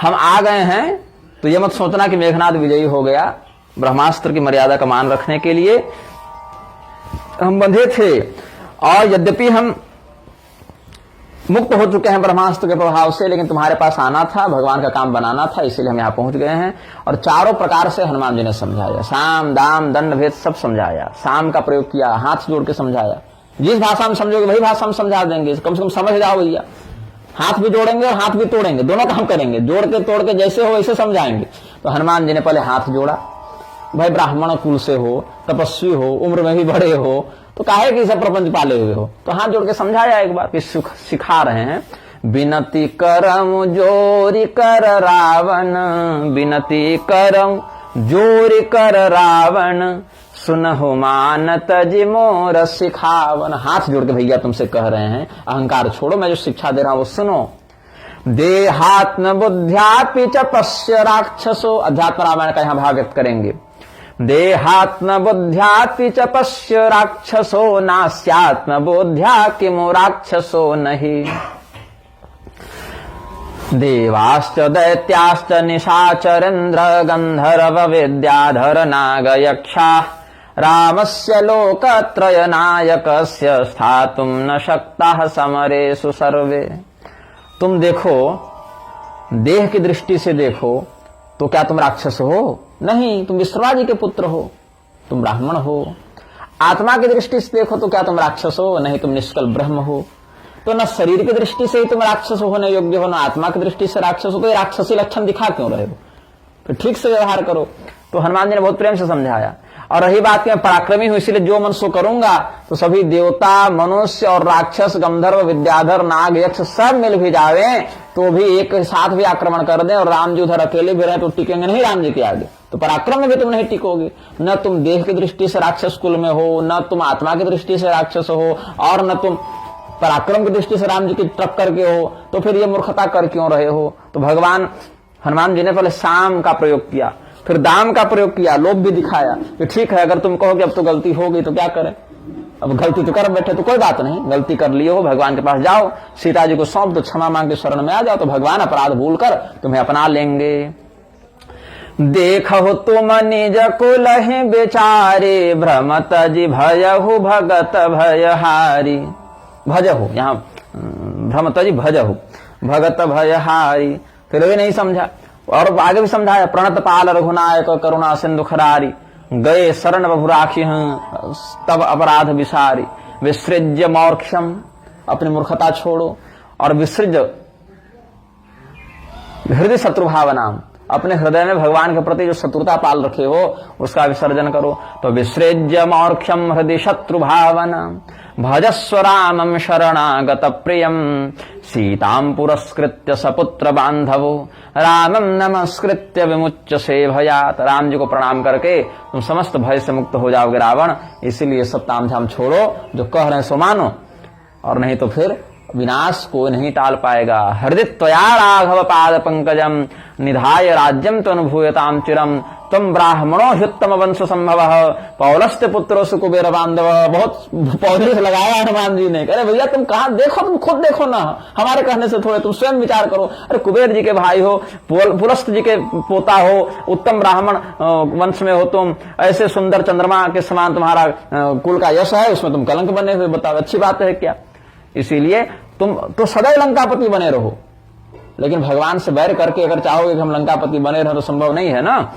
हम आ गए हैं तो ये मत सोचना कि मेघनाद विजयी हो गया। ब्रह्मास्त्र की मर्यादा का मान रखने के लिए हम बंधे थे, और यद्यपि हम मुक्त हो चुके हैं ब्रह्मास्त्र के प्रभाव से, लेकिन तुम्हारे पास आना था, भगवान का काम बनाना था, इसीलिए हम यहाँ पहुंच गए हैं। और चारों प्रकार से हनुमान जी ने समझाया, साम दाम दंड भेद सब समझाया, साम का प्रयोग किया, हाथ जोड़ के समझाया। जिस भाषा में समझोगे वही भाषा हम समझा देंगे, कम से कम समझ जाओ भैया। हाथ भी जोड़ेंगे और हाथ भी तोड़ेंगे, दोनों काम करेंगे, जोड़ के तोड़ के जैसे हो वैसे समझाएंगे। तो हनुमान जी ने पहले हाथ जोड़ा, भाई ब्राह्मण कुल से हो, तपस्वी हो, उम्र में भी बड़े हो, तो काहे कि सब प्रपंच पाले हुए हो, तो हाथ जोड़ के समझाया एक बार कि सिखा रहे हैं। बिनती करम जोरी कर रावण, बिनती करम जोरी कर रावण, सुनहु मानत जी मोर सिखावन। हाथ जोड़ के भैया तुमसे कह रहे हैं, अहंकार छोड़ो, मैं जो शिक्षा दे रहा हूं वो सुनो। देहात्म बुद्ध्यापि च पश्य राक्षसो, अध्यात्म रामायण का यहां भाव व्यक्त करेंगे। देहात्म बुद्ध्यापि च पश्य राक्षसो, नास्यात्म बुद्ध्या किमु राक्षसो नहीं। देवाश्च दैत्याश्च निशाचरेन्द्र गंधर्व विद्याधर नाग यक्षा, रामस्य लोकत्रय नायकस्य स्थातुं न शक्ताः समरेषु सर्वे। तुम देखो, देह की दृष्टि से देखो तो क्या तुम राक्षस हो? नहीं, तुम विश्रवा जी के पुत्र हो, तुम ब्राह्मण हो। आत्मा की दृष्टि से देखो तो क्या तुम राक्षस हो? नहीं, तुम निष्कल ब्रह्म हो। तो न शरीर की दृष्टि से ही तुम राक्षस होने योग्य हो, न आत्मा की दृष्टि से राक्षस हो, तो ये राक्षसी लक्षण दिखा क्यों रहे हो? फिर ठीक से व्यवहार करो। तो हनुमान जी ने बहुत प्रेम से समझाया। और रही बात कि मैं पराक्रमी हूं इसलिए जो मन सो करूंगा, तो सभी देवता, मनुष्य और राक्षस, गंधर्व, विद्याधर, नाग, यक्ष सब मिल भी जावे तो भी एक साथ भी आक्रमण कर दें और राम जी उधर अकेले भी रहे तो टिकेंगे नहीं राम जी के आगे। तो पराक्रम में भी तुम नहीं टिकोगे। न तुम देह की दृष्टि से राक्षस कुल में हो, न तुम आत्मा की दृष्टि से राक्षस हो, और न तुम पराक्रम की दृष्टि से राम जी की टक्कर के हो। तो फिर ये मूर्खता कर क्यों रहे हो? तो भगवान हनुमान जी ने पहले साम का प्रयोग किया, फिर दाम का प्रयोग किया, लोभ भी दिखाया कि ठीक है, अगर तुम कहो कि अब तो गलती हो गई तो क्या करें, अब गलती तो कर बैठे तो कोई बात नहीं, गलती कर लिए हो, भगवान के पास जाओ, सीता जी को सौंप दो, क्षमा मांग के शरण में आ जाओ, तो भगवान अपराध भूल कर तुम्हें अपना लेंगे। देखो तुम निज कुलहि बेचारे, भ्रमत जी भयहु भगत भयहारी। भजहु, यहाँ भ्रमत जी भजहु भगत भयहारी। फिर भी नहीं समझा, और आगे भी समझाया, प्रणत पाल रघुनायक करुणा सिंधु खरारी, गए शरण बभु राखी तब अपराध विसारी। विसृज्य मौर्क्षम, अपनी मूर्खता छोड़ो, और विसृज हृदय शत्रु भावना, अपने हृदय में भगवान के प्रति जो शत्रुता पाल रखे हो उसका विसर्जन करो। तो विसृज्य मौर्क्षम हृदय शत्रु भावना, भजस्व रामम शरणागत प्रियम, सीताम पुरस्कृत्य सपुत्र बांधवो, रामम नमस्कृत्य विमुच्य से भयात। राम जी को प्रणाम करके तुम समस्त भय से मुक्त हो जाओगे रावण। इसीलिए सब तामझाम छोड़ो, जो कह रहे हैं सो मानो, और नहीं तो फिर विनाश को नहीं टाल पाएगा। हृदय त्वया राघव पाद पंकजम, निधाय राज्यम तनुभूयताम चिरम, तुम ब्राह्मणो ह्युत्तम वंश संभव, पौलस्त्य पुत्रो सुकुबेर बांधव। बहुत पौधे से लगाया हनुमान जी ने, अरे भैया तुम कहां, देखो तुम खुद देखो ना, हमारे कहने से थोड़े, तुम स्वयं विचार करो। अरे कुबेर जी के भाई हो, पुलस्त जी के पोता हो, उत्तम ब्राह्मण वंश में हो तुम, ऐसे सुंदर चंद्रमा के समान तुम्हारा कुल का यश है, उसमें तुम कलंक बने हुए, बताओ अच्छी बात है क्या? इसीलिए तुम तो सदैव लंकापति बने रहो, लेकिन भगवान से बैर करके अगर चाहोगे कि हम लंकापति बने रहे तो संभव नहीं है ना।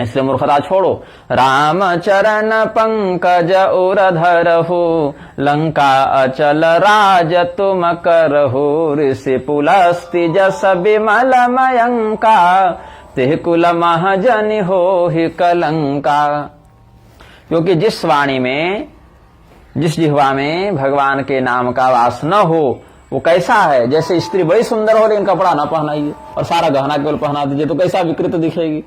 इसलिए मूर्खता छोड़ो। राम चरण पंकज उरधरहु, लंका अचल राज तुम करहु, ऋषि पुलस्ति जस विमल मयंका, तिह कुल महजनि होहि कलंका। क्योंकि जिस वाणी में, जिस जिह्वा में भगवान के नाम का वास न हो वो कैसा है, जैसे स्त्री बड़ी सुंदर हो लेकिन कपड़ा ना पहनाइए और सारा गहना केवल पहना दीजिए तो कैसा विकृत दिखेगी।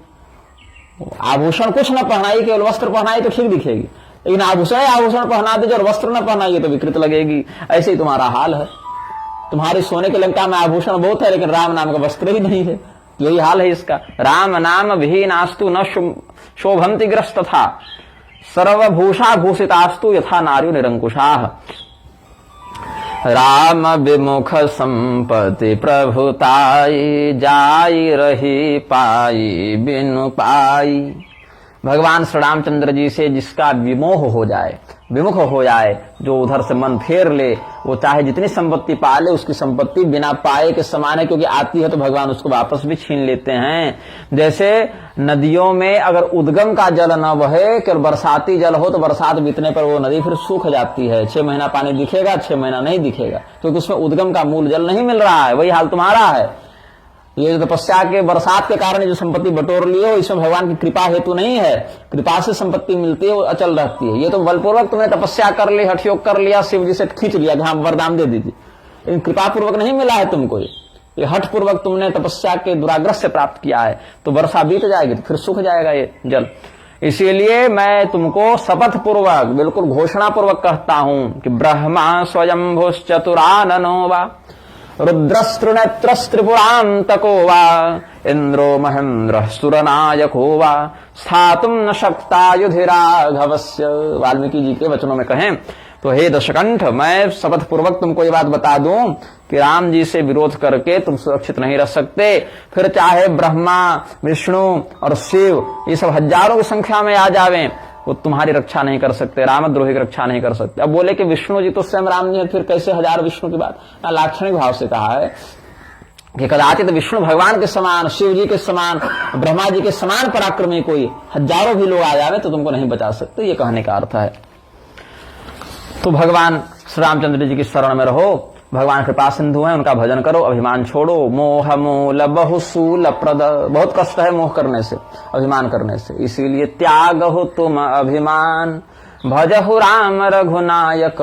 आभूषण कुछ न पहनाइए, केवल वस्त्र पहनाइए तो ठीक दिखेगी, लेकिन आभूषण पहना दीजिए और वस्त्र न पहनाइए तो विकृत लगेगी। ऐसे ही तुम्हारा हाल है। तुम्हारी सोने की लंका में आभूषण बहुत है लेकिन राम नाम का वस्त्र ही नहीं है, यही हाल है इसका। राम नाम विहीनास्तु न शोभंति ग्रस्त था, सर्वभूषा भूषितास्तु यथा नार्यो निरंकुशाः। राम विमुख संपत्ति प्रभुताई, जाई रही पाई बिनु पाई। भगवान श्री रामचंद्र जी से जिसका विमोह हो जाए, विमुख हो जाए, जो उधर से मन फेर ले, वो चाहे जितनी संपत्ति पा ले उसकी संपत्ति बिना पाए के समान है, क्योंकि आती है तो भगवान उसको वापस भी छीन लेते हैं। जैसे नदियों में अगर उद्गम का जल न बहे, केवल बरसाती जल हो तो बरसात बीतने पर वो नदी फिर सूख जाती है, 6 महीना पानी दिखेगा, 6 महीना नहीं दिखेगा, क्योंकि उसमें उद्गम का मूल जल नहीं मिल रहा है। वही हाल तुम्हारा है। ये तपस्या के बरसात के कारण जो संपत्ति बटोर ली हो, इसमें भगवान की कृपा हेतु नहीं है। कृपा से संपत्ति मिलती है, वो अचल रहती है। ये तो बलपूर्वक तुमने तपस्या कर ली, हठयोग कर लिया, शिव जी से खींच लिया कि हाँ वरदान दे दीजिए, लेकिन कृपा पूर्वक नहीं मिला है तुमको। ये हठ पूर्वक तुमने तपस्या के दुराग्रह से प्राप्त किया है, तो वर्षा बीत जाएगी तो फिर सूख जाएगा ये जल। इसीलिए मैं तुमको शपथ पूर्वक, बिल्कुल घोषणा पूर्वक कहता हूं कि ब्रह्मा स्वयंभुश्चतुराननो वा, रुद्रस्त्रिनेत्रस्त्रिपुरांतको वा, इंद्रो महेंद्र सुरनायको वा, स्थातुम न शक्ता युधि राघवस्य। वाल्मीकि जी के वचनों में कहें तो हे दशकंठ, मैं शपथ पूर्वक तुमको ये बात बता दूं कि राम जी से विरोध करके तुम सुरक्षित नहीं रह सकते। फिर चाहे ब्रह्मा, विष्णु और शिव ये सब हजारों की संख्या में आ जावें, वो तुम्हारी रक्षा नहीं कर सकते, रामद्रोही की रक्षा नहीं कर सकते। अब बोले कि विष्णु जी तो स्वयं राम जी है, फिर कैसे हजार विष्णु की बात? लाक्षणिक भाव से कहा है कि कदाचित विष्णु भगवान के समान, शिव जी के समान, ब्रह्मा जी के समान पराक्रमी कोई हजारों भी लोग आ जावे तो तुमको नहीं बचा सकते, ये कहने का अर्थ है। तो भगवान श्री रामचंद्र जी की शरण में रहो, भगवान कृपा सिंधु है, उनका भजन करो, अभिमान छोड़ो। मोह मूल बहुसूल प्रद, बहुत कष्ट है मोह करने से, अभिमान करने से, इसीलिए त्याग हो तुम अभिमान, भजहु राम रघुनायक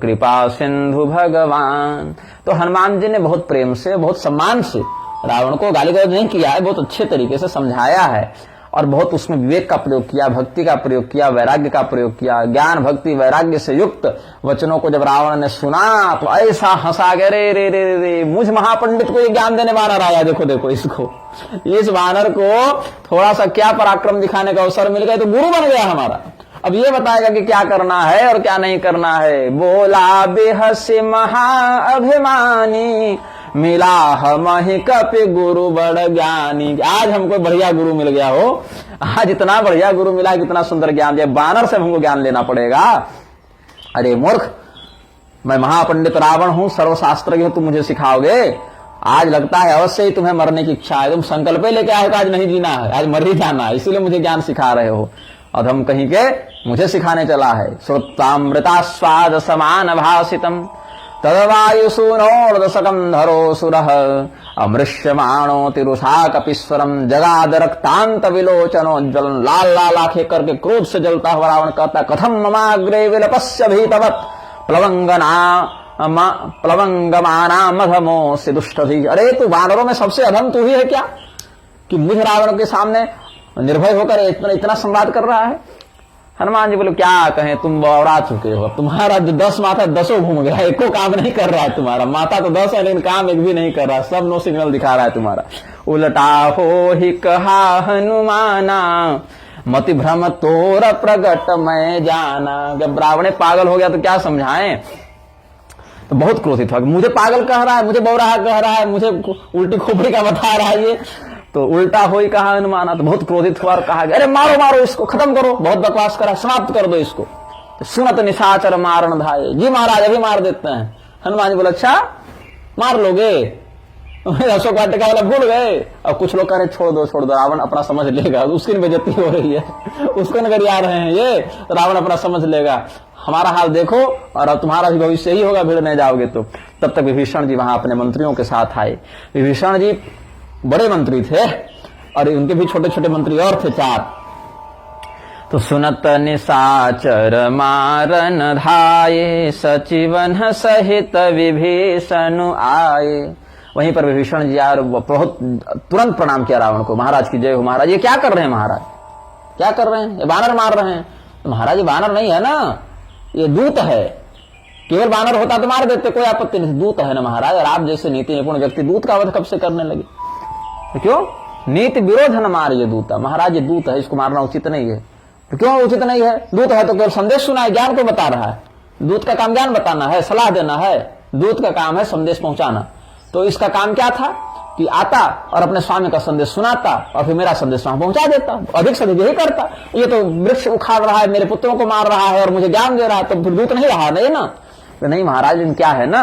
कृपा सिंधु भगवान। तो हनुमान जी ने बहुत प्रेम से, बहुत सम्मान से रावण को गाली गलौज नहीं किया है, बहुत अच्छे तरीके से समझाया है और बहुत उसमें विवेक का प्रयोग किया, भक्ति का प्रयोग किया, वैराग्य का प्रयोग किया। ज्ञान भक्ति वैराग्य से युक्त वचनों को जब रावण ने सुना तो ऐसा हंसा गया, रे रे रे रे रे, मुझ महापंडित को ये ज्ञान देने वानर आया, देखो देखो इसको, इस वानर को थोड़ा सा क्या पराक्रम दिखाने का अवसर मिल गया तो गुरु बन गया हमारा। अब ये बताएगा कि क्या करना है और क्या नहीं करना है। बोला बेहसी महाअभिमानी, मिला हमहि कपि गुरु बड़ ज्ञानी। आज हमको बढ़िया गुरु मिल गया हो, आज इतना बढ़िया गुरु मिला, कितना सुंदर ज्ञान दिया, बानर से हमको ज्ञान लेना पड़ेगा। अरे मूर्ख, मैं महापंडित रावण हूं, सर्वशास्त्रज्ञ हूं, तुम मुझे सिखाओगे? आज लगता है अवश्य ही तुम्हें मरने की इच्छा है, तुम संकल्प लेके आए हो आज नहीं जीना है, आज मर ही जाना है, इसीलिए मुझे ज्ञान सिखा रहे हो। अधम कहीं के मुझे सिखाने चला है। श्रुतामृतास्वाद समान भाषितम तदवायुसूनोर्दशकम धरो सुरः, अमृष्यमाणो तिरुषा कपीश्वरम जगाद रक्तांत विलोचनोज्ज्वलम। लाल लाल आंखें करके क्रोध से जलता हुआ रावण कहता, कथम ममाग्रे विलपस्य भीतवत् प्लवंगमाना मधमो से दुष्टधि। अरे तू वानरों में सबसे अधम तू ही है क्या, कि मुझ रावण के सामने निर्भय होकर इतना संवाद कर रहा है? हनुमान जी बोले क्या कहें, तुम बौरा चुके हो, तुम्हारा जो 10 माथा 10 घूम गया, एको काम नहीं कर रहा है तुम्हारा। माथा तो 10 है लेकिन काम एक भी नहीं कर रहा, सब नो सिग्नल दिखा रहा है तुम्हारा। उलटा हो ही कहा हनुमाना, मति भ्रम तोर प्रगट मैं जाना। जब रावण पागल हो गया तो क्या समझाएं, तो बहुत क्रोधित हो, मुझे पागल कह रहा है, मुझे बौरा कह रहा है, मुझे उल्टी खोपड़ी का बता रहा है ये, तो उल्टा हो ही कहा हनुमाना। तो बहुत क्रोधित हुआ और कहा, अरे मारो मारो इसको, खत्म करो, बहुत बकवास करा, समाप्त कर दो इसको। तो सुनत निशाचर मारण धाये, जी महाराज अभी मार देते हैं। हनुमान जी बोले अच्छा मार लोगे, अशोक वाटिका वाला भूल गए। अब कुछ लोग कह रहे छोड़ दो, रावण अपना समझ लेगा, उसकी बेइज्जती हो रही है, उसको नगर आ रहे हैं ये, तो रावण अपना समझ लेगा, हमारा हाल देखो और अब तुम्हारा भी भविष्य ही होगा, भिड़ नहीं जाओगे तो। तब तक विभीषण जी वहां अपने मंत्रियों के साथ आए। विभीषण जी बड़े मंत्री थे और उनके भी छोटे छोटे मंत्री और थे 4। तो सुनत निशाचर मारन धाये, सचिवन सहित विभीषण आए। वहीं पर विभीषण जी यार बहुत तुरंत प्रणाम किया रावण को, महाराज की जय हो। महाराज ये क्या कर रहे हैं, महाराज क्या कर रहे हैं, ये बानर मार रहे हैं। तो महाराज ये बानर नहीं है ना, ये दूत है, केवल बानर होता तो मार देते, कोई आपत्ति नहीं, दूत है ना महाराज। और आप जैसे नीति निपुण व्यक्ति दूत का वध कब से करने लगे, तो क्यों नीति विरोध न मार ये दूता। महाराज ये दूत है, इसको मारना उचित नहीं है। तो क्यों उचित नहीं है, दूत है तो केवल संदेश सुना है, ज्ञान को बता रहा है। दूत का काम ज्ञान बताना है, सलाह देना है, दूत का काम है संदेश पहुंचाना। तो इसका काम क्या था कि आता और अपने स्वामी का संदेश सुनाता और फिर मेरा संदेश वहां पहुंचा देता, अधिक से अधिक यही करता। ये तो वृक्ष उखाड़ रहा है, मेरे पुत्रों को मार रहा है और मुझे ज्ञान दे रहा है, तो फिर दूत नहीं रहा नहीं ना। तो नहीं महाराज, क्या है ना,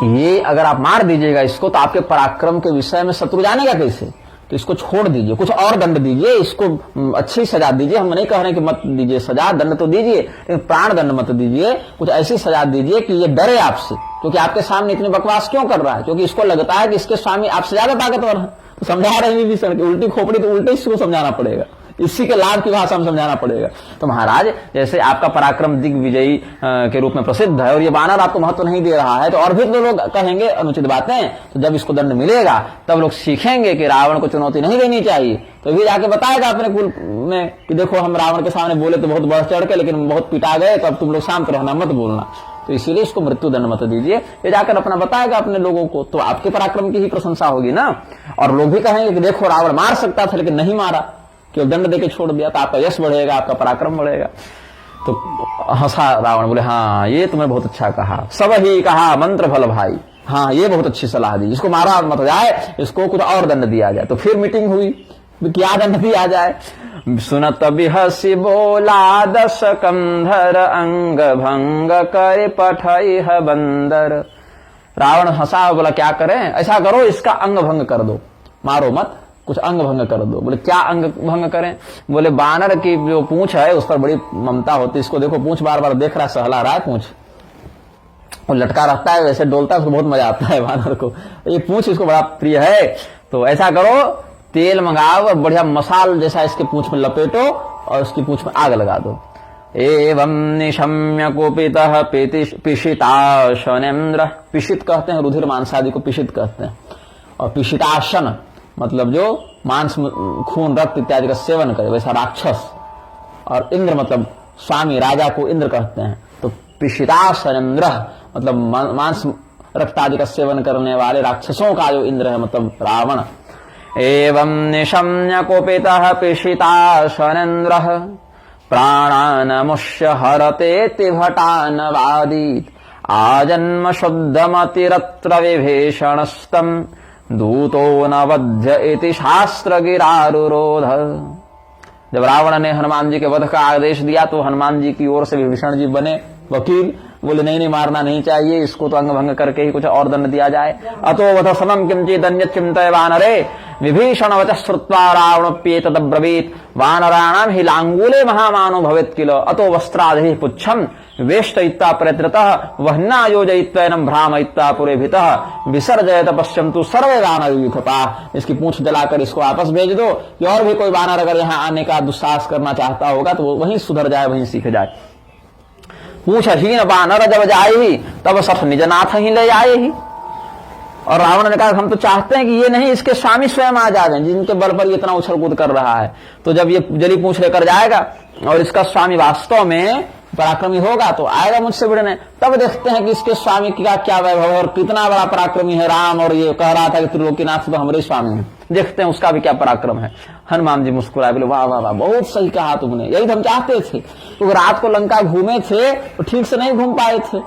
ये अगर आप मार दीजिएगा इसको तो आपके पराक्रम के विषय में शत्रु जानेगा कैसे, तो इसको छोड़ दीजिए, कुछ और दंड दीजिए, इसको अच्छी सजा दीजिए। हम नहीं कह रहे कि मत दीजिए सजा, दंड तो दीजिए लेकिन प्राण दंड मत दीजिए, कुछ ऐसी सजा दीजिए कि ये डरे आपसे, क्योंकि आपके सामने इतनी बकवास क्यों कर रहा है, क्योंकि इसको लगता है कि इसके स्वामी आपसे ज्यादा ताकतवर है। तो समझा रहे हैं विभीषण की उल्टी खोपड़ी, तो उल्टे इसको समझाना पड़ेगा, इसी के लाभ की भाषा में समझाना पड़ेगा। तो महाराज जैसे आपका पराक्रम दिग्विजयी के रूप में प्रसिद्ध है और ये बानर आपको महत्व नहीं दे रहा है, तो और भी तो लोग कहेंगे अनुचित बातें। तो जब इसको दंड मिलेगा तब लोग सीखेंगे कि रावण को चुनौती नहीं देनी चाहिए। तो भी जाके बताएगा अपने कुल में कि देखो हम रावण के सामने बोले तो बहुत बढ़ चढ़ के, लेकिन बहुत पिटा गए, तो अब तुम लोग शांत रहना, मत बोलना, तो इसीलिए इसको मृत्यु दंड मत दीजिए। ये जाकर अपना बताएगा अपने लोगों को, तो आपके पराक्रम की ही प्रशंसा होगी ना। और लोग भी कहेंगे कि देखो रावण मार सकता था लेकिन नहीं मारा, केवल दंड देके छोड़ दिया, तो आपका यश बढ़ेगा, आपका पराक्रम बढ़ेगा। तो हंसा रावण, बोले हाँ ये तुमने बहुत अच्छा कहा, सब ही कहा मंत्र फल भाई, हाँ ये बहुत अच्छी सलाह दी, इसको मारा मत जाए, इसको कुछ और दंड दिया जाए। तो फिर मीटिंग हुई, क्या दंड दिया जाए। सुनत बिहसी बोला 10 कंधर, अंग भंग कर पठई बंदर, रावण हंसा और बोला क्या करें, ऐसा करो इसका अंग भंग कर दो, मारो मत, कुछ अंग भंग कर दो। बोले क्या अंग भंग करें? बोले बानर की जो पूंछ है उस पर बड़ी ममता होती है, इसको देखो पूंछ बार बार देख रहा है, सहला रहा है पूंछ, वो लटका रहता है वैसे डोलता है, उसको बहुत मजा आता है बानर को, ये पूंछ इसको बड़ा प्रिय है। तो ऐसा करो तेल मंगाओ और बढ़िया मसाल जैसा इसके पूंछ में लपेटो और उसकी पूंछ में आग लगा दो। एवं निशम्य कुपितः पिशिताशनेन्द्र, पिशित कहते हैं रुधिर मांसादि को पिशित कहते हैं, और पिशिताशन मतलब जो मांस खून रक्त इत्यादि का सेवन करे वैसा राक्षस, और इंद्र मतलब स्वामी राजा को इंद्र कहते हैं। तो पिशिताशनेन्द्र मतलब मांस रक्त आदि का सेवन करने वाले राक्षसों का जो इंद्र है मतलब रावण। एवं निशम्य कुपितः पिशिताशनेन्द्रः प्राणानमुष्य हरते भटान वादीत आजन्म शुद्धमतिरत्र विभीषणस्तम दूतो न वध्य इति शास्त्र गिरारुरोध। जब रावण ने हनुमान जी के वध का आदेश दिया तो हनुमान जी की ओर से विभीषण जी बने वकील, बोले नहीं मारना नहीं चाहिए, इसको तो अंग भंग करके ही कुछ और दंड दिया जाए। अतो वध समम किंचित् अन्यत् चिंतय वानरे विभीषण वचः श्रुत्वा रावणप्येतदब्रवीत् वानराणां हि लांगूले महामानो भवेत् किल अतो वस्त्राधिः पुच्छम् वेष्टयित्वा प्रयत्नतः वह्ना योजयित्वैनं भ्रामयित्वा पुरेभितः विसर्जयत पश्यन्तु सर्वे वानरयूथपाः। इसकी पूंछ जलाकर इसको वापस भेज दो कि और भी कोई वानर अगर यहाँ आने का दुस्साहस करना चाहता होगा तो वो वहीं सुधर जाए, वहीं सीख जाए। पूछ हीन वानर जब जाए ही तब सठ निज नाथ ही ले आए ही। और रावण ने कहा हम तो चाहते हैं कि ये नहीं इसके स्वामी स्वयं आ जाए जिनके बल पर ये इतना उछल कूद कर रहा है। तो जब ये जली पूंछ लेकर जाएगा और इसका स्वामी वास्तव में पराक्रमी होगा तो आएगा मुझसे भिड़ने, तब देखते हैं कि इसके स्वामी का क्या वैभव और कितना बड़ा पराक्रमी है राम। और ये कह रहा था कि त्रिलोकीनाथ तो हमारे स्वामी है, देखते हैं उसका भी क्या पराक्रम है। हनुमान जी मुस्कुराए, बोले वाह वाह वाह बहुत सही कहा तुमने, यही तो हम चाहते थे। तो रात को लंका घूमे थे तो ठीक से नहीं घूम पाए थे,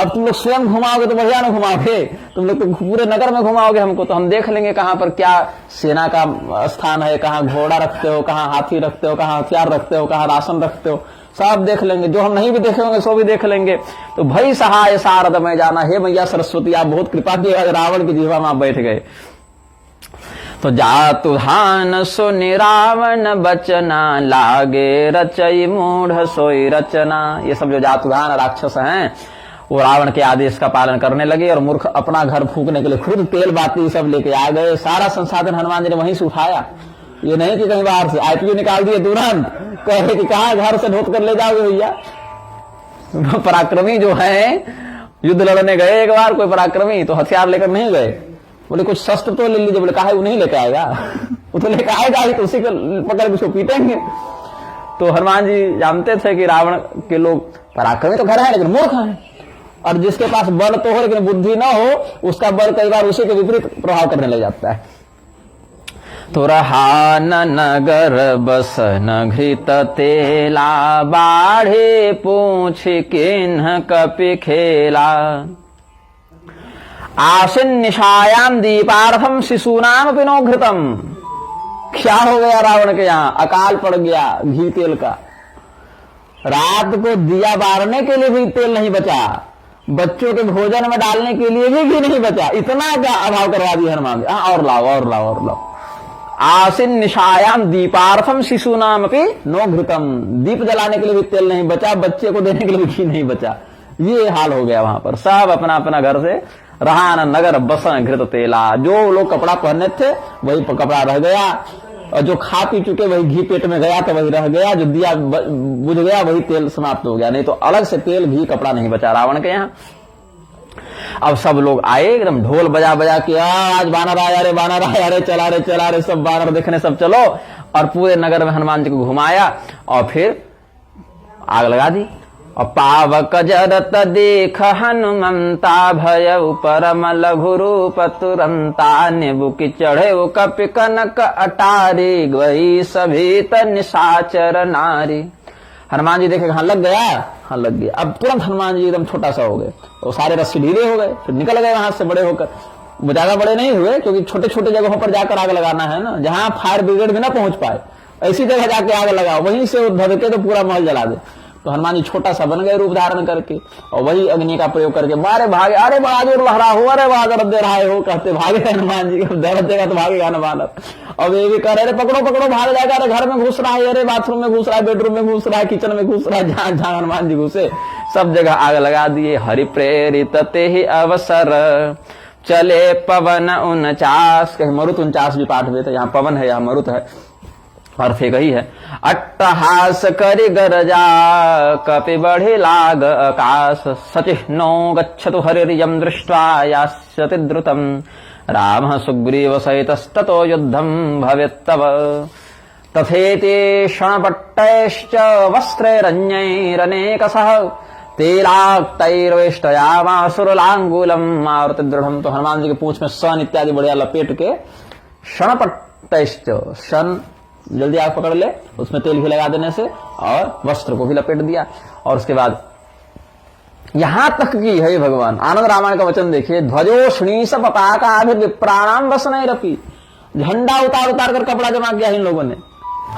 अब तुम लोग स्वयं घुमाओगे तो बढ़िया ना घुमाओगे, तुम लोग तो पूरे नगर में घुमाओगे हमको, तो हम देख लेंगे कहाँ पर क्या सेना का स्थान है, कहाँ घोड़ा रखते हो, कहाँ हाथी रखते हो, कहाँ हथियार रखते हो, कहाँ राशन रखते हो, सब देख लेंगे। जो हम नहीं भी देखे होंगे सो भी देख लेंगे। तो भई सहाय शारद में जाना, हे मैया सरस्वती आप बहुत कृपा की, रावण की जीवा में आप बैठ गए। तो जातु धान सुनि रावण बचना लागे रचई मूढ़ सोई रचना। ये सब जो जातुधान राक्षस हैं वो रावण के आदेश का पालन करने लगे और मूर्ख अपना घर फूकने के लिए खुद तेल बाती सब लेके आ गए। सारा संसाधन हनुमान जी ने वहीं से उठाया, ये नहीं कि कहीं बाहर से आईपीओ निकाल दिए तुरंत, कहे कि कहाँ घर से ढोत कर ले जाओगे भैया। पराक्रमी जो है युद्ध लड़ने गए एक बार कोई पराक्रमी तो हथियार लेकर नहीं गए, बोले कुछ शस्त्र तो ले लीजिए, बोले कहा वो नहीं लेके आएगा वो तो लेकर आएगा ही, तो उसी को पकड़ उसको पीटेंगे। तो हनुमान जी जानते थे कि रावण के लोग पराक्रमी तो घर है लेकिन मूर्ख है, और जिसके पास बल तो हो लेकिन बुद्धि ना हो उसका बल कई बार उसी के विपरीत प्रभाव करने लग जाता है। तो रहा न नगर बस न घृत तेला बाढ़े पूछ किन्ह कपि खेला आसिन निशायाम दीपार्थम शिशुनाम पिनो घृतम। क्या हो गया रावण के यहाँ, अकाल पड़ गया घी तेल का। रात को दिया बारने के लिए भी तेल नहीं बचा, बच्चों के भोजन में डालने के लिए भी घी नहीं बचा, इतना क्या अभाव करवा दिया हनुमान जी। और लाओ और लाओ और लाओ। आसिन निशायाम दीपार्थम शिशुनाम अपि नो घृतम, दीप जलाने के लिए भी तेल नहीं बचा, बच्चे को देने के लिए भी घी नहीं बचा। ये हाल हो गया वहां पर, सब अपना अपना घर से रहा न नगर बसन घृत तेला। जो लोग कपड़ा पहने थे वही कपड़ा रह गया, और जो खा पी चुके वही घी पेट में गया तो वही रह गया, जो दिया बुझ गया वही तेल समाप्त हो गया, नहीं तो अलग से तेल घी कपड़ा नहीं बचा रावण के यहाँ। अब सब लोग आए एकदम ढोल बजा बजा के, आज बानर आया रे बानर आया रे, चला रे सब बानर देखने सब चलो, और पूरे नगर में हनुमान जी को घुमाया और फिर आग लगा दी। और पावक जरत देख हनुमंता भय परम लघु रूप तुरंता निबुक चढ़े कपि कनक अटारी गई सभी निशाचर नारी। हनुमान जी देखे हाँ लग गया, हाँ लग गया। अब तुरंत हनुमान जी एकदम छोटा सा हो गए और सारे रस्सी ढीले हो गए, फिर निकल गए वहां से बड़े होकर। ज्यादा बड़े नहीं हुए क्योंकि छोटे छोटे जगहों पर जाकर आग लगाना है ना, जहां फायर ब्रिगेड भी ना पहुंच पाए ऐसी जगह जाके आग लगाओ, वहीं से धधके तो पूरा महल जला दे। तो हनुमान जी छोटा सा बन गए रूप धारण करके, और वही अग्नि का प्रयोग करके मारे भागे। अरे बड़ा जोर लहरा हो, अरे बड़ा दर्द दे रहा है हो, कहते भागे हनुमान जी। दर्द देगा तो भागेगा न बानर। अब ये भी कह रहे, अरे पकड़ो पकड़ो, भाग जाएगा, अरे घर में घुस रहा है, अरे बाथरूम में घुस रहा है, बेडरूम में घुस रहा है, किचन में घुस रहा है, जहां जहां हनुमान जी घुसे सब जगह आग लगा दिए। हरि प्रेरित ते ही अवसर चले पवन 49, कहीं मरुत 49 भी पाठ हुए थे, यहाँ पवन है यहाँ मरुत है, अर्थ एक ही है। अट्टहास करि गरजा कपि बढ़ि लाग आकाश, सचिह्नो गच्छतु हरिर्यं दृष्ट्वा यास्यति द्रुतम्, रामः सुग्रीव सहितस्ततो युद्धं भवेत्तव, तथेति क्षणपट्टैश्च वस्त्रैरन्यैरनेकशः, तेलाक्तैर्वेष्टयामासुरलाङ्गूलम् मारुतिदृढम्। तो हनुमान जी के पूंछ में सन इत्यादि बढ़िया लपेट के क्षणपट्टैश्च, सन जल्दी आग पकड़ ले, उसमें तेल भी लगा देने से, और वस्त्र को भी लपेट दिया। और उसके बाद यहां तक की है भगवान आनंद रामायण का वचन देखिए, ध्वजो श्रीश पताका विप्राणाम वसनैरपि, झंडा उतार उतार कर कपड़ा जमा किया इन लोगों ने।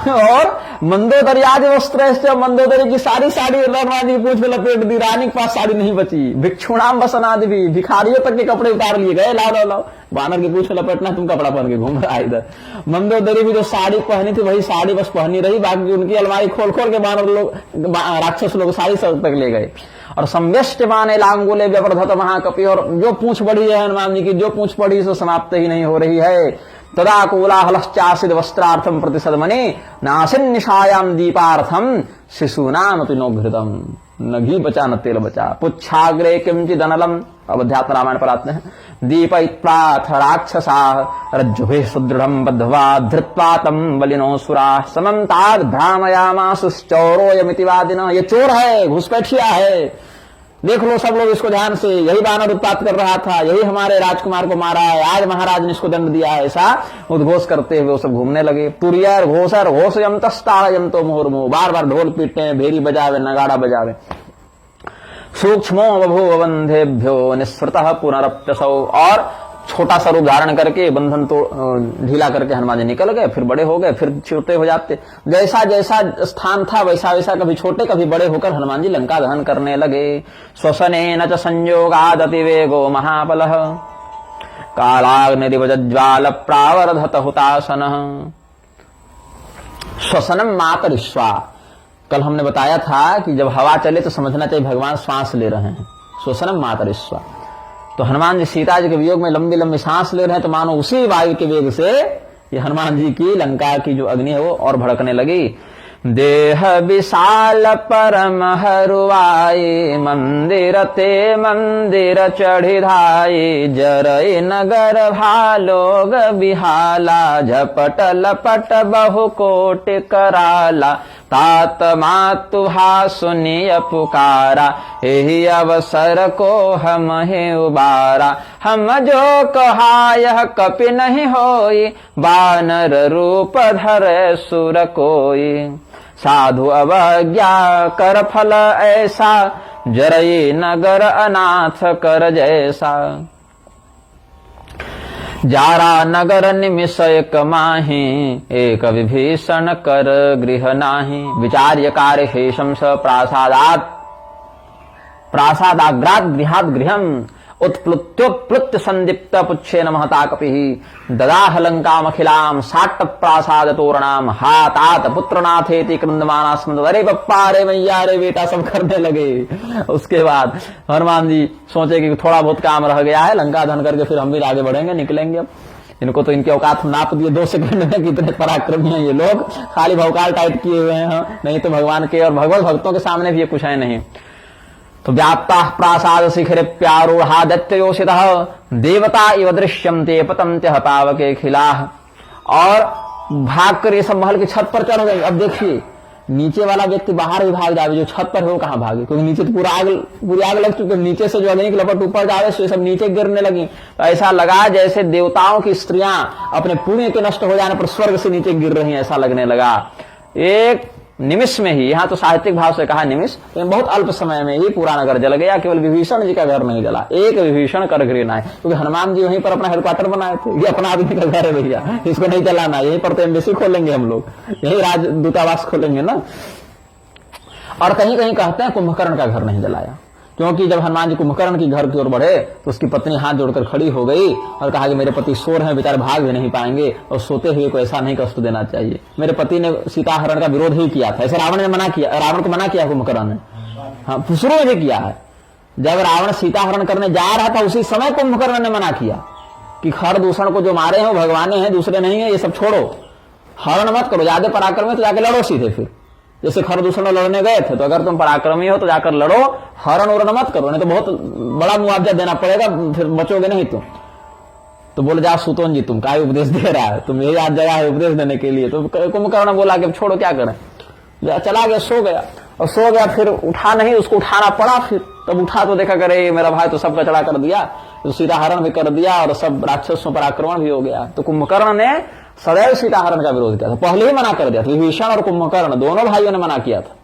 और मंदोदरियाज वस्त्र, मंदोदरी की सारी साड़ी हनुमान जी की पूंछ में लपेट दी, रानी के पास साड़ी नहीं बची। भिक्षुणाम वसनादि भी, भिखारियों तक के कपड़े उतार लिए गए, लाओ लाओ लाओ, बानर की पूंछ में लपेटना, तुम कपड़ा पहन के घूम रहा इधर। मंदोदरी भी जो साड़ी पहनी थी वही साड़ी बस पहनी रही, बाकी उनकी अलमारी खोल खोल के बानर लोग, राक्षस लोग सारी सब तक ले गए। और संव्यष्ट माने लांगुले व्यवर्धत महाकपि, और जो पूंछ बढ़ी है हनुमान जी की, जो पूंछ बढ़ी सो समाप्त ही नहीं हो रही है। तदा कोलाहलश्चासिद वस्त्रार्थम प्रतिसदमने, नासिन निशायाम दीपार्थम शिशूनामपि नोघृतम, न घी बचा न तेल बचा, पुच्छाग्रे किंचिद अनलम। अब अध्यात्म रामायण पर आते हैं। दीपयित्वाथ राक्षसा रज्जुभिः सुदृढ़ं बद्ध्वा धृत्वा तं बलिनो सुराः, समं ताद् भ्रामयामासुश्चौरोऽयमिति वादिनः। ये चोर है, घुसपैठिया है, देख लो सब लोग इसको ध्यान से, यही बानर उत्पात कर रहा था, यही हमारे राजकुमार को मारा है, आज महाराज ने इसको दंड दिया है, ऐसा उद्घोष करते हुए वो सब घूमने लगे। तुरियर घोषर घोषयम तस्तायम तो मुहुर्मुहुः, बार बार ढोल पीटते हैं, भेरी बजावे, नगाड़ा बजावे। सूक्ष्मो बभूव बंधेभ्यो निःसृतः पुनरप्यसौ, और छोटा सा रूप धारण करके बंधन तो ढीला करके हनुमान जी निकल गए, फिर बड़े हो गए, फिर छोटे हो जाते। जैसा जैसा स्थान था वैसा वैसा कभी छोटे कभी बड़े होकर हनुमान जी लंका दहन करने लगे। श्वसनेन च संयोगादति वेगो महाबलः, कालाग्निरिवज्ज्वाल प्रावर्धत हुतासनः। श्वसनम मातरिश्वा, कल हमने बताया था कि जब हवा चले तो समझना चाहिए भगवान श्वास ले रहे हैं। श्वसनम मातरिश्वा, तो हनुमान जी सीता जी के वियोग में लंबी लंबी सांस ले रहे हैं, तो मानो उसी वायु के वेग से ये हनुमान जी की लंका की जो अग्नि है वो और भड़कने लगी। देह विशाल परम हरुआई, मंदिर ते मंदिर चढ़ी धाई, जरई नगर भालोग बिहाला, झपट लपट बहु कोट कराला, तात मातुहा सुनिय पुकारा, एहि अवसर को हम ही उबारा, हम जो कहा यह कपि नहीं होई, बानर रूप धर सुर कोई, साधु अवज्ञा कर फल ऐसा, जरई नगर अनाथ कर जैसा, जारा नगर निमिष एक माही, एक विभीषण कर गृह नाही, विचार्य कार्य शेषम स प्रासादाग्रात गृहात गृहम, उत्प्लुत्योत्प्लुत्य संदीप्त पुच्छेन महता कपिः, ददाह लंकामखिलाम साट्ट प्रासाद तोरणाम, हातात पुत्रनाथेति क्रंदमानास्मद। अरे पप्पा, अरे मैया, अरे बेटा, सब करने लगे। उसके बाद हनुमान जी सोचे कि थोड़ा बहुत काम रह गया है, लंका दहन करके फिर हम भी आगे बढ़ेंगे, निकलेंगे। अब इनको तो इनके औकात नाप दिए 2 सेकंड में, कितने पराक्रमी हैं ये लोग, खाली भौकाल टाइट किए हुए हैं, नहीं तो भगवान के और भगवत भक्तों के सामने भी ये कुछ है नहीं। तो व्याप्ता प्रासाद शिखरे प्यारूढ़ा दैत्योषितः, देवता इव दृश्यन्ते पतन्त्यः पावके खिलाः, और भाग कर ये सब महल की छत पर चढ़ गए। अब देखिए नीचे वाला व्यक्ति बाहर भी भाग जावे, जो छत पर है वो कहाँ भागे, क्योंकि नीचे तो पूरी आग लग चुकी है, नीचे से जो अग्नि की लपट ऊपर जावे तो ये सब नीचे गिरने लगी। तो ऐसा लगा जैसे देवताओं की स्त्रियां अपने पुण्य के नष्ट हो जाने पर स्वर्ग से नीचे गिर रही हैं, ऐसा लगने लगा। एक निमिष में ही, यहाँ तो साहित्यिक भाव से कहा निमिष, तो बहुत अल्प समय में ही पूरा नगर जल गया, केवल विभीषण जी का घर नहीं जला, एक विभीषण कर गृह न है, क्योंकि हनुमान जी वहीं पर अपना हेडक्वार्टर बनाए थे, ये अपना आदमी का घर है भैया, इसको नहीं जलाना, यहीं पर तो एम्बेसी खोलेंगे हम लोग, यही राजदूतावास खोलेंगे ना। और कहीं कहीं कहते हैं कुंभकर्ण का घर नहीं जलाया, क्योंकि जब हनुमान जी कुंभकर्ण की घर की ओर बढ़े तो उसकी पत्नी हाथ जोड़कर खड़ी हो गई और कहा कि मेरे पति सो रहे हैं, बेचारे भाग भी नहीं पाएंगे और सोते हुए को ऐसा नहीं कष्ट देना चाहिए। मेरे पति ने सीता हरण का विरोध ही किया था, ऐसे रावण ने मना किया, रावण को मना किया कुंभकर्ण ने, हाँ शुरू में भी किया है। जब रावण सीता हरण करने जा रहा था उसी समय कुंभकर्ण ने मना किया कि खर दूषण को जो मारे हैं भगवान हैं, दूसरे नहीं है, ये सब छोड़ो, हरण मत करो, ज्यादा पराक्रमी तो जाके लड़ो सीधे। फिर जैसे खर दूषण लड़ने गए थे तो अगर तुम पराक्रमी हो तो जाकर लड़ो, हरण उरण मत करो, नहीं तो बहुत बड़ा मुआवजा देना पड़ेगा, फिर बचोगे नहीं तुम। तो बोले जाओ सुतोन जी तुम काय उपदेश दे रहा है, तुम यही आज जगह है उपदेश देने के लिए। तो कुंभकर्ण बोला कि छोड़ो क्या करें, चला गया, सो गया और सो गया, फिर उठा नहीं, उसको उठाना पड़ा। फिर तब उठा तो देखा करे मेरा भाई तो सब कचड़ा कर दिया, तो सीता हरण भी कर दिया और सब राक्षसों पर आक्रमण भी हो गया। तो कुंभकर्ण ने सदैव सीता हरण का विरोध किया था, पहले ही मना कर दिया था, विभीषण और कुंभकर्ण दोनों भाइयों ने मना किया था,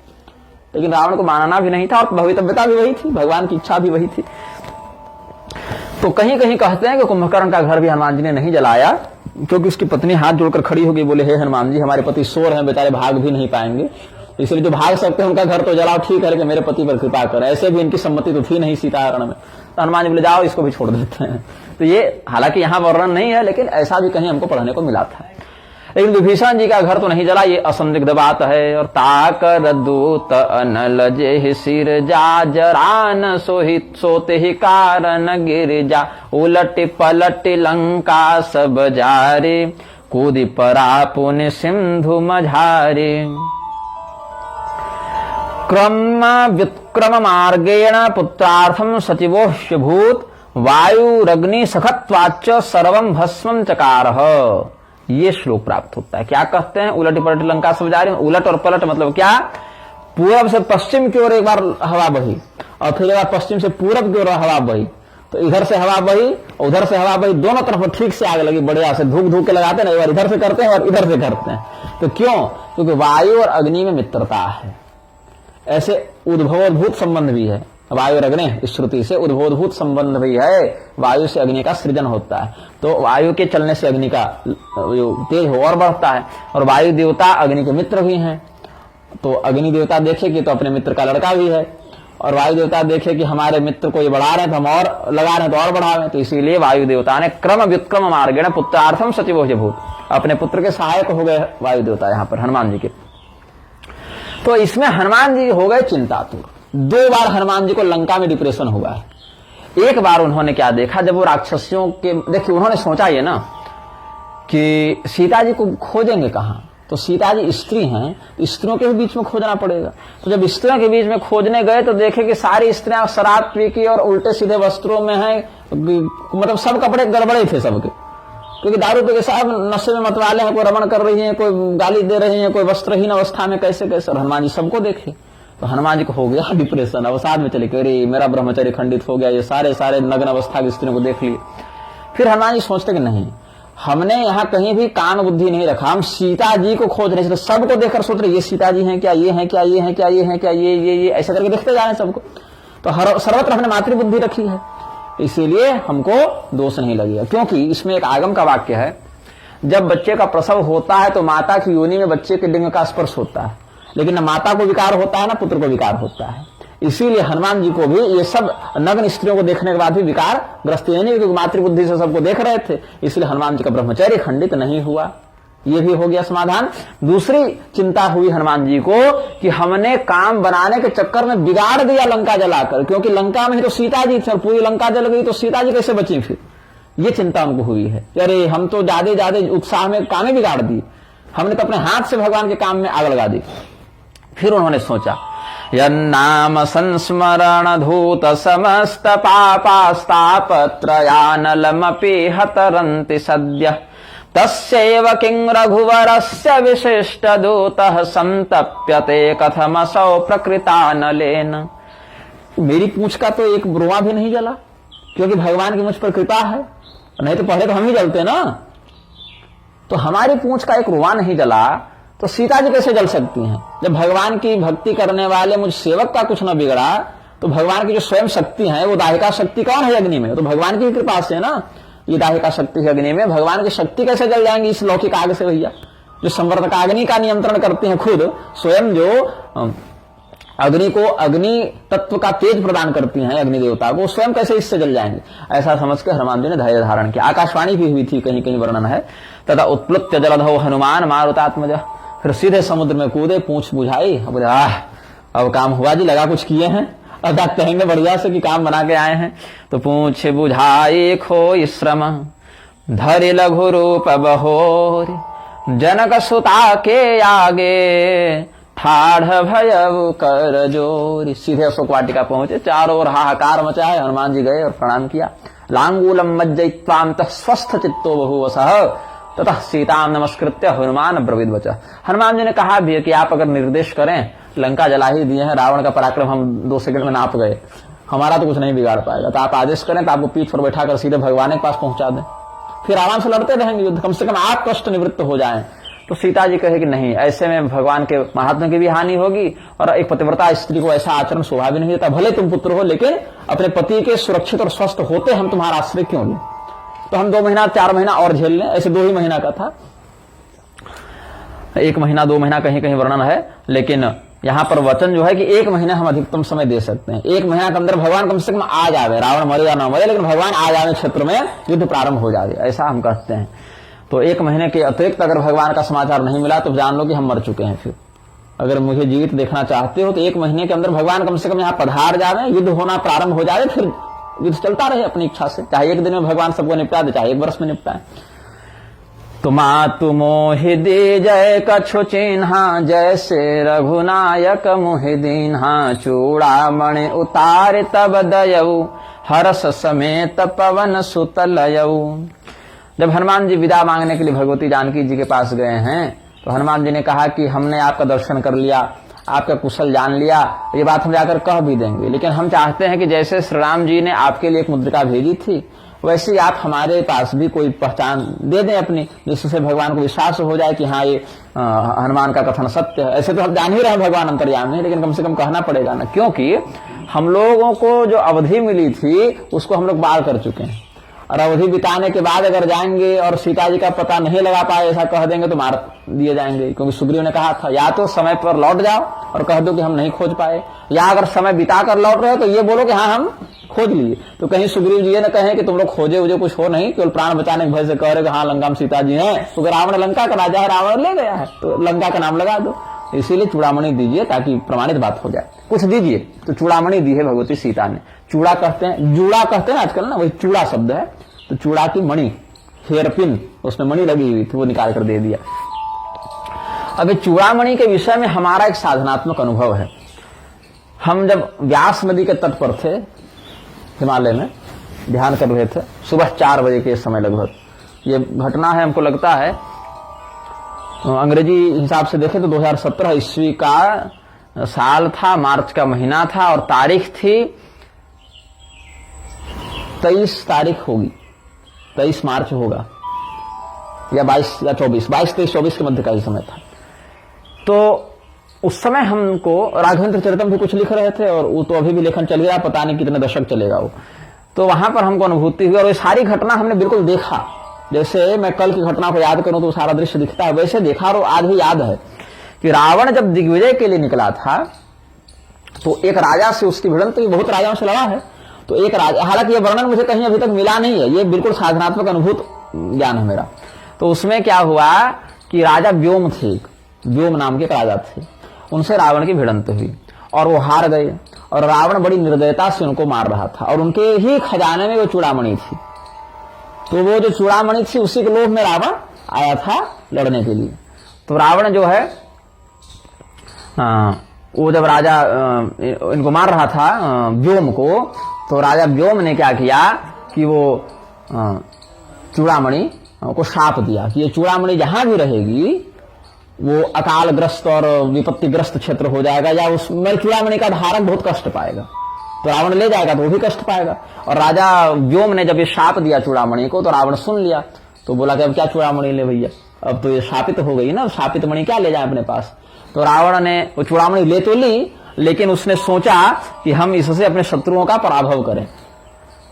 लेकिन रावण को मानना भी नहीं था और भवितव्यता भी वही थी, भगवान की इच्छा भी वही थी। तो कहीं कहीं कहते हैं कि कुंभकर्ण का घर भी हनुमान जी ने नहीं जलाया, क्योंकि उसकी पत्नी हाथ जोड़कर खड़ी हो गई, बोले हे हनुमान जी हमारे पति सो रहे हैं, बेचारे भाग भी नहीं पाएंगे, इसलिए जो भाग सकते हैं उनका घर तो जलाओ, ठीक है, लेकिन मेरे पति पर कृपा करें। ऐसे भी इनकी सम्मति तो थी नहीं सीता हरण में। तो हनुमान जी बोले जाओ इसको भी छोड़ देते हैं। तो ये हालांकि यहाँ वर्णन नहीं है, लेकिन ऐसा भी कहीं हमको पढ़ने को मिला था। लेकिन विभीषण जी का घर तो नहीं जला, ये असंदिग्ध बात है। और ताकर दूत अनल जे सिर जा जरान सोहित सोते ही कारण गिर जा, उलट पलट लंका सब जारे, कूदि परा पुण्य सिंधु मझारे। व्युत्क्रम मार्गेण पुत्रार्थम सचिवोह्यभूत, वायुरग्नि सखत्वाच्च सर्वं भस्मं चकारः। ये श्लोक प्राप्त होता है। क्या कहते हैं? उलट पलट लंका सब जा रही है। उलट और पलट मतलब क्या? पूरब से पश्चिम की ओर एक बार हवा बही और फिर एक बार पश्चिम से पूरब की ओर हवा बही, तो इधर से हवा बही उधर से हवा बही, दोनों तरफ ठीक से आग लगी, बढ़िया से धूक धूक के लगाते हैं ना, एक बार इधर से करते हैं और इधर से करते हैं। तो क्यों? क्योंकि वायु और अग्नि में मित्रता है। ऐसे उद्भवोद्भूत संबंध भी है, वायु और अग्नि, इस श्रुति से उद्भवोद्भूत संबंध भी है। वायु से अग्नि का सृजन होता है, तो वायु के चलने से अग्नि का तेज हो और बढ़ता है। और वायु देवता अग्नि के मित्र भी हैं, तो अग्नि देवता देखे कि तो अपने मित्र का लड़का भी है, और वायु देवता देखे कि हमारे मित्र को ये बढ़ा रहे हैं तो हम और लगा रहे हैं तो और बढ़ावे। तो इसीलिए वायु देवता ने क्रम व्युत्क्रम मार्गेण पुत्रार्थम सचिवोह्यभूत, अपने पुत्र के सहायक हो गए वायु देवता यहाँ पर हनुमान जी के। तो इसमें हनुमान जी हो गए चिंतातुर। 2 बार हनुमान जी को लंका में डिप्रेशन हुआ है। एक बार उन्होंने क्या देखा, जब वो राक्षसियों के, देखिए उन्होंने सोचा ये ना कि सीता जी को खोजेंगे कहां, तो सीता जी स्त्री हैं, तो स्त्रियों के भी बीच में खोजना पड़ेगा। तो जब स्त्रियों के बीच में खोजने गए तो देखे कि सारी स्त्रियां शराब पी की और उल्टे सीधे वस्त्रों में हैं, मतलब सब कपड़े गड़बड़े थे सबके, क्योंकि दारू पी के साहब नशे में मतवाले हैं, कोई रमण कर रही है, कोई गाली दे रही है, कोई वस्त्रहीन अवस्था में, कैसे कैसे। और हनुमान जी सबको देखे, तो हनुमान जी को हो गया डिप्रेशन, अवसाद में चले, अरे मेरा ब्रह्मचर्य खंडित हो गया, ये सारे नग्न अवस्था की स्त्रियों को देख लिए। फिर हनुमान जी सोचते कि नहीं, हमने यहाँ कहीं भी कान बुद्धि नहीं रखा, हम सीता जी को खोज रहे, सबको देखकर सोच रहे ये सीता जी हैं क्या, ये हैं क्या, ये हैं क्या, ये हैं क्या, ये ऐसा करके देखते जा रहे हैं सबको। तो सर्वत्र हमने मातृबुद्धि रखी है, इसीलिए हमको दोष नहीं लगेगा। क्योंकि इसमें एक आगम का वाक्य है, जब बच्चे का प्रसव होता है तो माता की योनि में बच्चे के लिंग का स्पर्श होता है, लेकिन न माता को विकार होता है न पुत्र को विकार होता है। इसीलिए हनुमान जी को भी ये सब नग्न स्त्रियों को देखने के बाद भी विकार ग्रस्त नहीं, क्योंकि मातृबुद्धि से सबको देख रहे थे, इसलिए हनुमान जी का ब्रह्मचर्य खंडित नहीं हुआ। ये भी हो गया समाधान। दूसरी चिंता हुई हनुमान जी को कि हमने काम बनाने के चक्कर में बिगाड़ दिया लंका जलाकर, क्योंकि लंका में ही तो सीता जी थी और पूरी लंका जल गई तो सीता जी कैसे बची। फिर ये चिंता उनको हुई है, अरे हम तो ज्यादा उत्साह में काम ही बिगाड़ दी, हमने तो अपने हाथ से भगवान के काम में आग लगा दी। फिर उन्होंने सोचा, यन्नाम संस्मरण धूत समस्त पापास्तापत्रयानलमपि हतरन्ति सद्यः, तस्यैव किं रघुवरस्य विशिष्ट दूतः संतप्यते कथमसौ प्रकृतानलेन। मेरी पूंछ का तो एक ब्रुआ भी नहीं जला, क्योंकि भगवान की मुझ पर कृपा है, नहीं तो पहले तो हम ही जलते ना। तो हमारी पूंछ का एक रुआ नहीं जला तो सीता जी कैसे जल सकती हैं? जब भगवान की भक्ति करने वाले मुझ सेवक का कुछ न बिगड़ा, तो भगवान की जो स्वयं शक्ति है, वो दाहिका शक्ति कौन है अग्नि में? तो भगवान की कृपा से ना ये दाहिका शक्ति है अग्नि में, भगवान की शक्ति कैसे जल जाएंगी इस लौकिक आग से भैया? जो संवर्तक अग्नि का नियंत्रण करते हैं खुद स्वयं, जो अग्नि को अग्नि तत्व का तेज प्रदान करती हैं अग्नि देवता को, स्वयं कैसे इससे जल जाएंगे। ऐसा समझ के हनुमान जी ने धैर्य धारण किया। आकाशवाणी भी हुई थी, कहीं कहीं वर्णन है, तथा उत्प्लुत्य जलधौ हनुमान मारुतात्मज, फिर सीधे समुद्र में कूदे, पूंछ बुझाई, बोले अब काम हुआ जी, लगा कुछ किए हैं, अब कहेंगे बढ़िया से कि काम बना के आए हैं। तो पूंछ बुझाई खोई श्रम धरि लघु रूप बहोर, जनक सुता के आगे ठाढ़ भयउ कर जोरी। सीधे अशोक वाटिका पहुंचे, चारों ओर हाहाकार मचा है। हनुमान जी गए और प्रणाम किया। लांगूलम मज्जयित्वाम तः स्वस्थ चित्तो बहुवसः तथा सीताम नमस्कृत्य हनुमान ब्रवीद वचः। हनुमान जी ने कहा भी है कि आप अगर निर्देश करें, लंका जला ही दिए हैं, रावण का पराक्रम हम 2 सेकंड में नाप गए, हमारा तो कुछ नहीं बिगाड़ पाएगा, तो आप आदेश करें तो आपको पीठ पर बैठा कर सीधे भगवान के पास पहुंचा दें, फिर आराम से लड़ते रहेंगे युद्ध, कम से कम आप कष्ट निवृत्त हो जाएं। तो सीता जी कहे कि नहीं, ऐसे में भगवान के महात्मा की भी हानि होगी और एक पतिव्रता स्त्री को ऐसा आचरण शोभा भी नहीं देता। भले तुम पुत्र हो, लेकिन अपने पति के सुरक्षित और स्वस्थ होते हम तुम्हारा आश्रय क्यों लें? तो हम 2 महीना 4 महीना और झेल लें। ऐसे 2 ही महीना का था, 1 महीना 2 महीना कहीं कहीं वर्णन है, लेकिन यहां पर वचन जो है कि 1 महीना हम अधिकतम समय दे सकते हैं। 1 महीना के अंदर भगवान कम से कम आ जावे, रावण मरे या ना मरे, लेकिन भगवान आ जावे, क्षेत्र में युद्ध प्रारंभ हो जाए, ऐसा हम कहते हैं। तो 1 महीने के अतिरिक्त अगर भगवान का समाचार नहीं मिला तो जान लो कि हम मर चुके हैं। फिर अगर मुझे जीवित देखना चाहते हो तो 1 महीने के अंदर भगवान कम से कम यहाँ पधार जावे, युद्ध होना प्रारंभ हो जाए, फिर युद्ध चलता रहे अपनी इच्छा से, चाहे 1 दिन में भगवान सबको निपटा दे, चाहे 1 वर्ष में निपटाए। तो मातु मोहि दे जय कछु चिन्हा, जैसे रघुनायक मोहि दीन्हा, चूड़ामणि उतार तब दयऊ, हर्ष समेत पवन सुत लयऊ। जब हनुमान जी विदा मांगने के लिए भगवती जानकी जी के पास गए हैं तो हनुमान जी ने कहा कि हमने आपका दर्शन कर लिया, आपका कुशल जान लिया, ये बात हम जाकर कह भी देंगे, लेकिन हम चाहते हैं कि जैसे श्री राम जी ने आपके लिए एक मुद्रिका भेजी थी, वैसे ही आप हमारे पास भी कोई पहचान दे दें अपनी, जिससे भगवान को विश्वास हो जाए कि हाँ ये हनुमान का कथन सत्य है। ऐसे तो हम जान ही रहे हैं भगवान अंतर्यामी है, लेकिन कम से कम कहना पड़ेगा ना, क्योंकि हम लोगों को जो अवधि मिली थी उसको हम लोग पार कर चुके हैं, और अवधि बिताने के बाद अगर जाएंगे और सीता जी का पता नहीं लगा पाए ऐसा कह देंगे तो मार दिए जाएंगे, क्योंकि सुग्रीव ने कहा था या तो समय पर लौट जाओ और कह दो कि हम नहीं खोज पाए, या अगर समय बिता कर लौट रहे हो तो ये बोलो कि हाँ हम खोज लिए। तो कहीं सुग्रीव जी ये न कहें कि तुम लोग खोजे मुझे कुछ हो नहीं, केवल प्राण बचाने के भय से कह रहे हो हाँ लंका में सीता जी है, तो रावण लंका का राजा है, रावण ले गया है तो लंका का नाम लगा दो। इसीलिए चूड़ामणि दीजिए ताकि प्रमाणित बात हो जाए, कुछ दीजिए। तो चूड़ामणि दी है भगवती सीता ने। चूड़ा कहते हैं, जूड़ा कहते हैं आजकल ना, वही चूड़ा शब्द है। तो चूड़ा की मणि, हेयरपिन, उसमें मणि लगी हुई थी, वो निकाल कर दे दिया। अब चूड़ामणि के विषय में हमारा एक साधनात्मक अनुभव है। हम जब व्यास नदी के तट पर थे हिमालय में, ध्यान कर रहे थे, सुबह 4 बजे के समय लगभग ये घटना है। हमको लगता है अंग्रेजी हिसाब से देखें तो 2017 ईस्वी का साल था, मार्च का महीना था, और तारीख थी 23 तारीख होगी, 23 मार्च होगा या 22 या 24, 22, 23, 24 के मध्य का ही समय था। तो उस समय हमको राघवेंद्र चरितम भी कुछ लिख रहे थे, और वो तो अभी भी लेखन चल गया, पता नहीं कितने दशक चलेगा वो। तो वहां पर हमको अनुभूति हुई और ये सारी घटना हमने बिल्कुल देखा। जैसे मैं कल की घटना को याद करूं तो सारा दृश्य दिखता है, वैसे देखा और आज भी याद है कि रावण जब दिग्विजय के लिए निकला था तो एक राजा से उसकी भिड़ंत, तो बहुत राजाओं से लड़ा है। तो एक राजा, हालांकि ये वर्णन मुझे कहीं अभी तक मिला नहीं है, ये बिल्कुल साधनात्मक अनुभूत ज्ञान है मेरा। तो उसमें क्या हुआ कि राजा व्योम थे, व्योम नाम के एक राजा थे, उनसे रावण की भिड़ंत हुई और वो हार गए, और रावण बड़ी निर्दयता से उनको मार रहा था, और उनके ही खजाने में वो चूड़ामणि थी। तो वो जो चूड़ामणि थी उसी के लोभ में रावण आया था लड़ने के लिए। तो रावण जो है वो जब राजा इनको मार रहा था व्योम को, तो राजा व्योम ने क्या किया कि वो चूड़ामणि को शाप दिया कि ये चूड़ामणि जहां भी रहेगी वो अकालग्रस्त और विपत्तिग्रस्त क्षेत्र हो जाएगा, या उसमें चूड़ामणि का धारक बहुत कष्ट पाएगा। तो रावण ले जाएगा तो वो भी कष्ट पाएगा। और राजा व्योम ने जब ये शाप दिया चूड़ामणि को तो रावण सुन लिया, तो बोला कि अब क्या चूड़ामणि ले भैया, अब तो ये शापित हो गई ना, शापित मणि क्या ले जाए अपने पास। तो रावण ने वो चूड़ामणि ले तो ली, लेकिन उसने सोचा कि हम इससे अपने शत्रुओं का पराभव करें।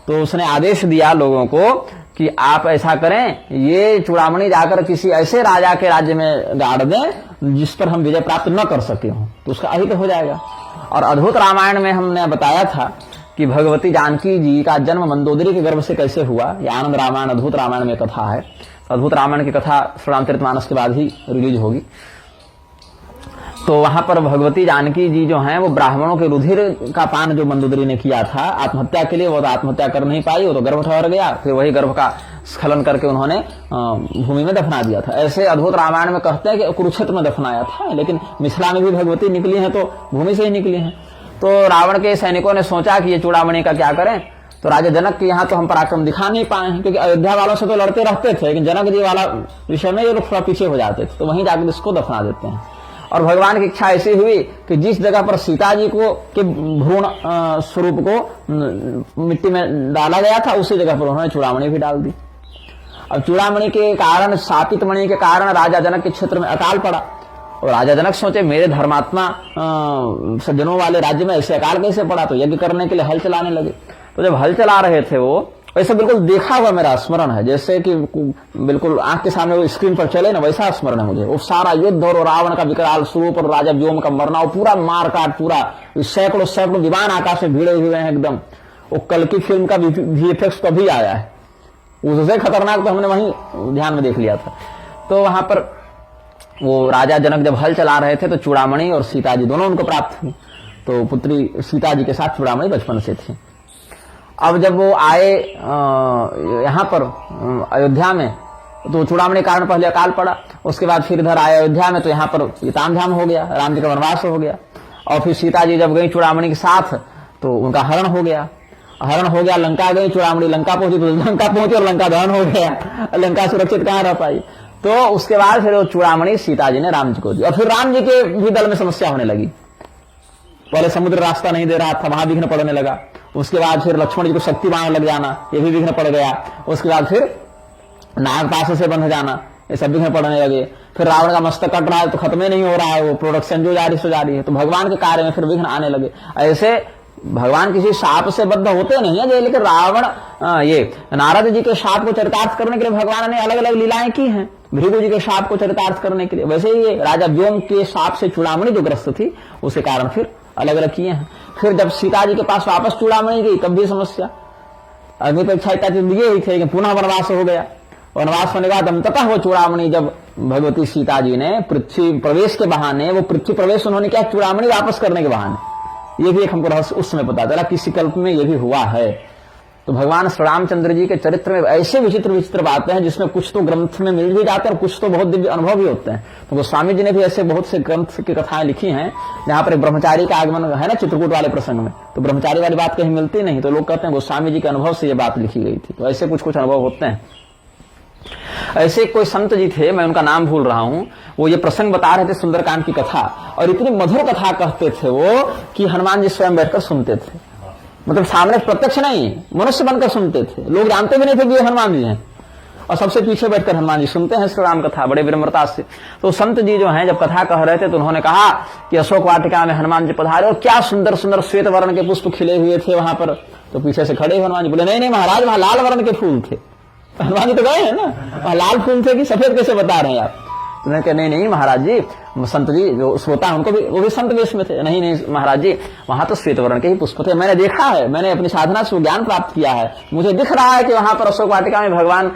तो उसने आदेश दिया लोगों को कि आप ऐसा करें, ये चूड़ामणि जाकर किसी ऐसे राजा के राज्य में गाड़ दें जिस पर हम विजय प्राप्त न कर सके हों, तो उसका अहित हो जाएगा। और अद्भुत रामायण में हमने बताया था कि भगवती जानकी जी का जन्म मंदोदरी के गर्भ से कैसे हुआ। ये आनंद रामायण अद्भुत रामायण में कथा है। अद्भुत रामायण की कथा श्री रामचरितमानस के बाद ही रिलीज होगी। तो वहां पर भगवती जानकी जी जो हैं वो ब्राह्मणों के रुधिर का पान जो मंदोदरी ने किया था आत्महत्या के लिए, वो तो आत्महत्या कर नहीं पाई, वो तो गर्भ ठहर गया, फिर वही गर्भ का स्खलन करके उन्होंने भूमि में दफना दिया था। ऐसे अद्भुत रामायण में कहते हैं कि कुरुक्षेत्र में दफनाया था, लेकिन मिथिला में भी भगवती निकली है तो भूमि से ही निकली है। तो रावण के सैनिकों ने सोचा कि ये चूड़ामणि का क्या करें। तो राजा जनक के यहाँ तो हम पराक्रम दिखा नहीं पाए हैं, क्योंकि अयोध्या वालों से तो लड़ते रहते थे, लेकिन जनक जी वाला विषय में ये लोग थोड़ा पीछे हो जाते थे, तो वहीं जाकर इसको दफना देते हैं। और भगवान की इच्छा ऐसी हुई कि जिस जगह पर सीता जी को के भ्रूण स्वरूप को मिट्टी में डाला गया था उसी जगह पर उन्होंने चूड़ामणि भी डाल दी। अब चूड़ामणि के कारण, शापित मणि के कारण राजा जनक के क्षेत्र में अकाल पड़ा। और राजा जनक सोचे मेरे धर्मात्मा सज्जनों वाले राज्य में ऐसे अकाल कैसे पड़ा, तो यज्ञ करने के लिए हल चलाने लगे। तो जब हल चला रहे थे वो, वैसे बिल्कुल देखा हुआ मेरा स्मरण है, जैसे कि बिल्कुल आंख के सामने वो स्क्रीन पर चले ना, वैसा स्मरण है मुझे। वो सारा युद्ध और रावण का विकराल स्वरूप और राजा व्योम का मरना, वो पूरा मारकाट, पूरा सैकड़ों सैकड़ों विमान आकाश में भिड़े हुए हैं एकदम। वो कल की फिल्म का VFX कभी आया है, उससे खतरनाक तो हमने वहीं ध्यान में देख लिया था। तो वहां पर वो राजा जनक जब हल चला रहे थे तो चूड़ामणि और सीता जी दोनों उनको प्राप्त हुई। तो पुत्री सीता जी के साथ चूड़ामणि बचपन से थी। अब जब वो आए यहाँ पर अयोध्या में, तो चूड़ामणि के कारण पहले अकाल पड़ा, उसके बाद फिर इधर आए अयोध्या में, तो यहाँ पर तामझाम हो गया, राम जी का वनवास हो गया। और फिर सीता जी जब गई चूड़ामणि के साथ तो उनका हरण हो गया, लंका गई चूड़ामणि, लंका पहुंची तो लंका पहुंची और लंका दहन हो गया, लंका सुरक्षित कहाँ रह पाई। तो उसके बाद फिर वो चूड़ामणि सीता जी ने राम जी को दी। और फिर राम जी के भी दल में समस्या होने लगी। पहले समुद्र रास्ता नहीं दे रहा था, वहां विघ्न पड़ने लगा। उसके बाद फिर लक्ष्मण जी को शक्ति बाण लग जाना, ये भी विघ्न पड़ गया। उसके बाद फिर नागपाश से बंध जाना, ये सब विघ्न पड़ने लगे। फिर रावण का मस्तक कट रहा है तो खत्म ही नहीं हो रहा है, वो प्रोडक्शन जो जारी सो जारी है, तो भगवान के कार्य में फिर विघ्न आने लगे। ऐसे भगवान किसी शाप से बद्ध होते नहीं है, लेकिन रावण ये नारद जी के शाप को चरितार्थ करने के लिए भगवान ने अलग अलग लीलाएं की हैं, भृगु जी के शाप को चरितार्थ करने के लिए। वैसे ही ये राजा व्योम के शाप से चूड़ामणि जो ग्रस्त थी, उसे कारण फिर अलग अलग किए हैं। फिर जब सीता जी के पास वापस चूड़ामणि गई तब भी समस्या, अग्नि परीक्षा तो दिए ही थे, लेकिन पुनः वनवास हो गया। वनवास होने के बाद अंततः वो चूड़ामणि जब भगवती सीता जी ने पृथ्वी प्रवेश के बहाने, वो पृथ्वी प्रवेश उन्होंने किया चूड़ामणि वापस करने के बहाने, ये भी एक हमको रहस्य उस समय पता चला, किसी कल्प में ये भी हुआ है। तो भगवान श्री रामचंद्र जी के चरित्र में ऐसे विचित्र विचित्र बातें हैं जिसमें कुछ तो ग्रंथ में मिल भी जाते हैं और कुछ तो बहुत दिव्य अनुभव भी होते हैं। तो गोस्वामी जी ने भी ऐसे बहुत से ग्रंथ की कथाएं लिखी हैं जहां पर ब्रह्मचारी का आगमन है ना, चित्रकूट वाले प्रसंग में, तो ब्रह्मचारी वाली बात कहीं मिलती नहीं, तो लोग कहते हैं गोस्वामी जी के अनुभव से ये बात लिखी गई थी। तो ऐसे कुछ कुछ अनुभव होते हैं। ऐसे कोई संत जी थे, मैं उनका नाम भूल रहा हूं, वो ये प्रसंग बता रहे थे सुंदरकांड की कथा, और इतनी मधुर कथा कहते थे वो कि हनुमान जी स्वयं बैठकर सुनते थे। मतलब सामने प्रत्यक्ष नहीं, मनुष्य बनकर सुनते थे, लोग जानते भी नहीं थे कि ये हनुमान जी हैं, और सबसे पीछे बैठकर हनुमान जी सुनते हैं श्री राम कथा बड़े विनम्रता से। तो संत जी जो हैं जब कथा कह रहे थे तो उन्होंने कहा कि अशोक वाटिका में हनुमान जी पधारे और क्या सुंदर सुंदर श्वेत वर्ण के पुष्प खिले हुए थे वहां पर। तो पीछे से खड़े हनुमान जी बोले, नहीं नहीं महाराज, वहां लाल वर्ण के फूल थे। हनुमान जी तो गए हैं ना, वहां लाल फूल थे कि सफेद कैसे बता रहे हैं आप। उन्होंने कहा नहीं नहीं महाराज जी, संत जी जो श्रोता उनको भी, वो भी संत वेश में थे। नहीं नहीं महाराज जी, वहां तो श्वेत वर्ण के ही पुष्प थे, मैंने देखा है, मैंने अपनी साधना से ज्ञान प्राप्त किया है, मुझे दिख रहा है कि वहां पर अशोक वाटिका में भगवान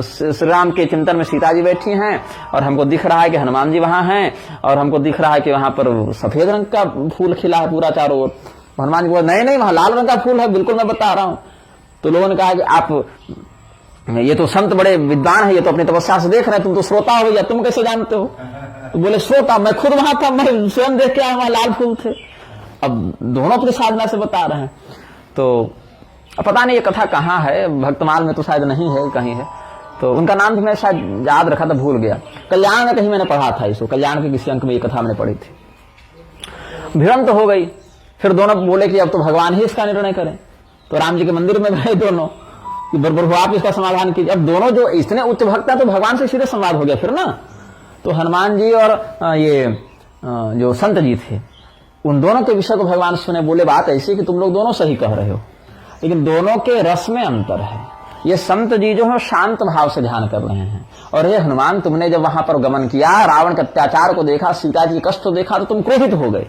श्री राम के चिंतन में सीता जी बैठी हैं, और हमको दिख रहा है कि हनुमान जी वहां हैं, और हमको दिख रहा है कि वहां पर सफेद रंग का फूल खिला है पूरा चारों ओर। हनुमान जी बोले नहीं नहीं वहां लाल रंग का फूल है, बिल्कुल मैं बता रहा हूं। तो लोगों ने कहा कि आप, ये तो संत बड़े विद्वान है, ये तो अपनी तपस्या से देख रहे हैं, तुम तो श्रोता हो या तुम कैसे जानते हो। तो बोले श्रोता, मैं खुद वहां था, मैं स्वयं देख के आया, वहां लाल फूल थे। अब दोनों अपनी साधना से बता रहे हैं। तो पता नहीं ये कथा कहाँ है, भक्तमाल में तो शायद नहीं है, कहीं है। तो उनका नाम भी मैं शायद याद रखा था, भूल गया। कल्याण में कहीं मैंने पढ़ा था इसको, कल्याण के किसी अंक में ये कथा मैंने पढ़ी थी। भिड़ंत हो गई, फिर दोनों बोले कि अब तो भगवान ही इसका निर्णय करें। तो राम जी के मंदिर में गए दोनों कि प्रभु आप इसका समाधान कीजिए। अब दोनों जो इतने उच्च भक्त हैं तो भगवान से सीधे संवाद हो गया फिर ना। तो हनुमान जी और ये जो संत जी थे, उन दोनों के विषय को भगवान सुने, बोले बात ऐसी कि तुम लोग दोनों सही कह रहे हो, लेकिन दोनों के रस में अंतर है। ये संत जी जो है शांत भाव से ध्यान कर रहे हैं, और ये हनुमान तुमने जब वहां पर गमन किया, रावण के अत्याचार को देखा, सीता जी कष्ट को देखा, तो तुम क्रोधित हो गए।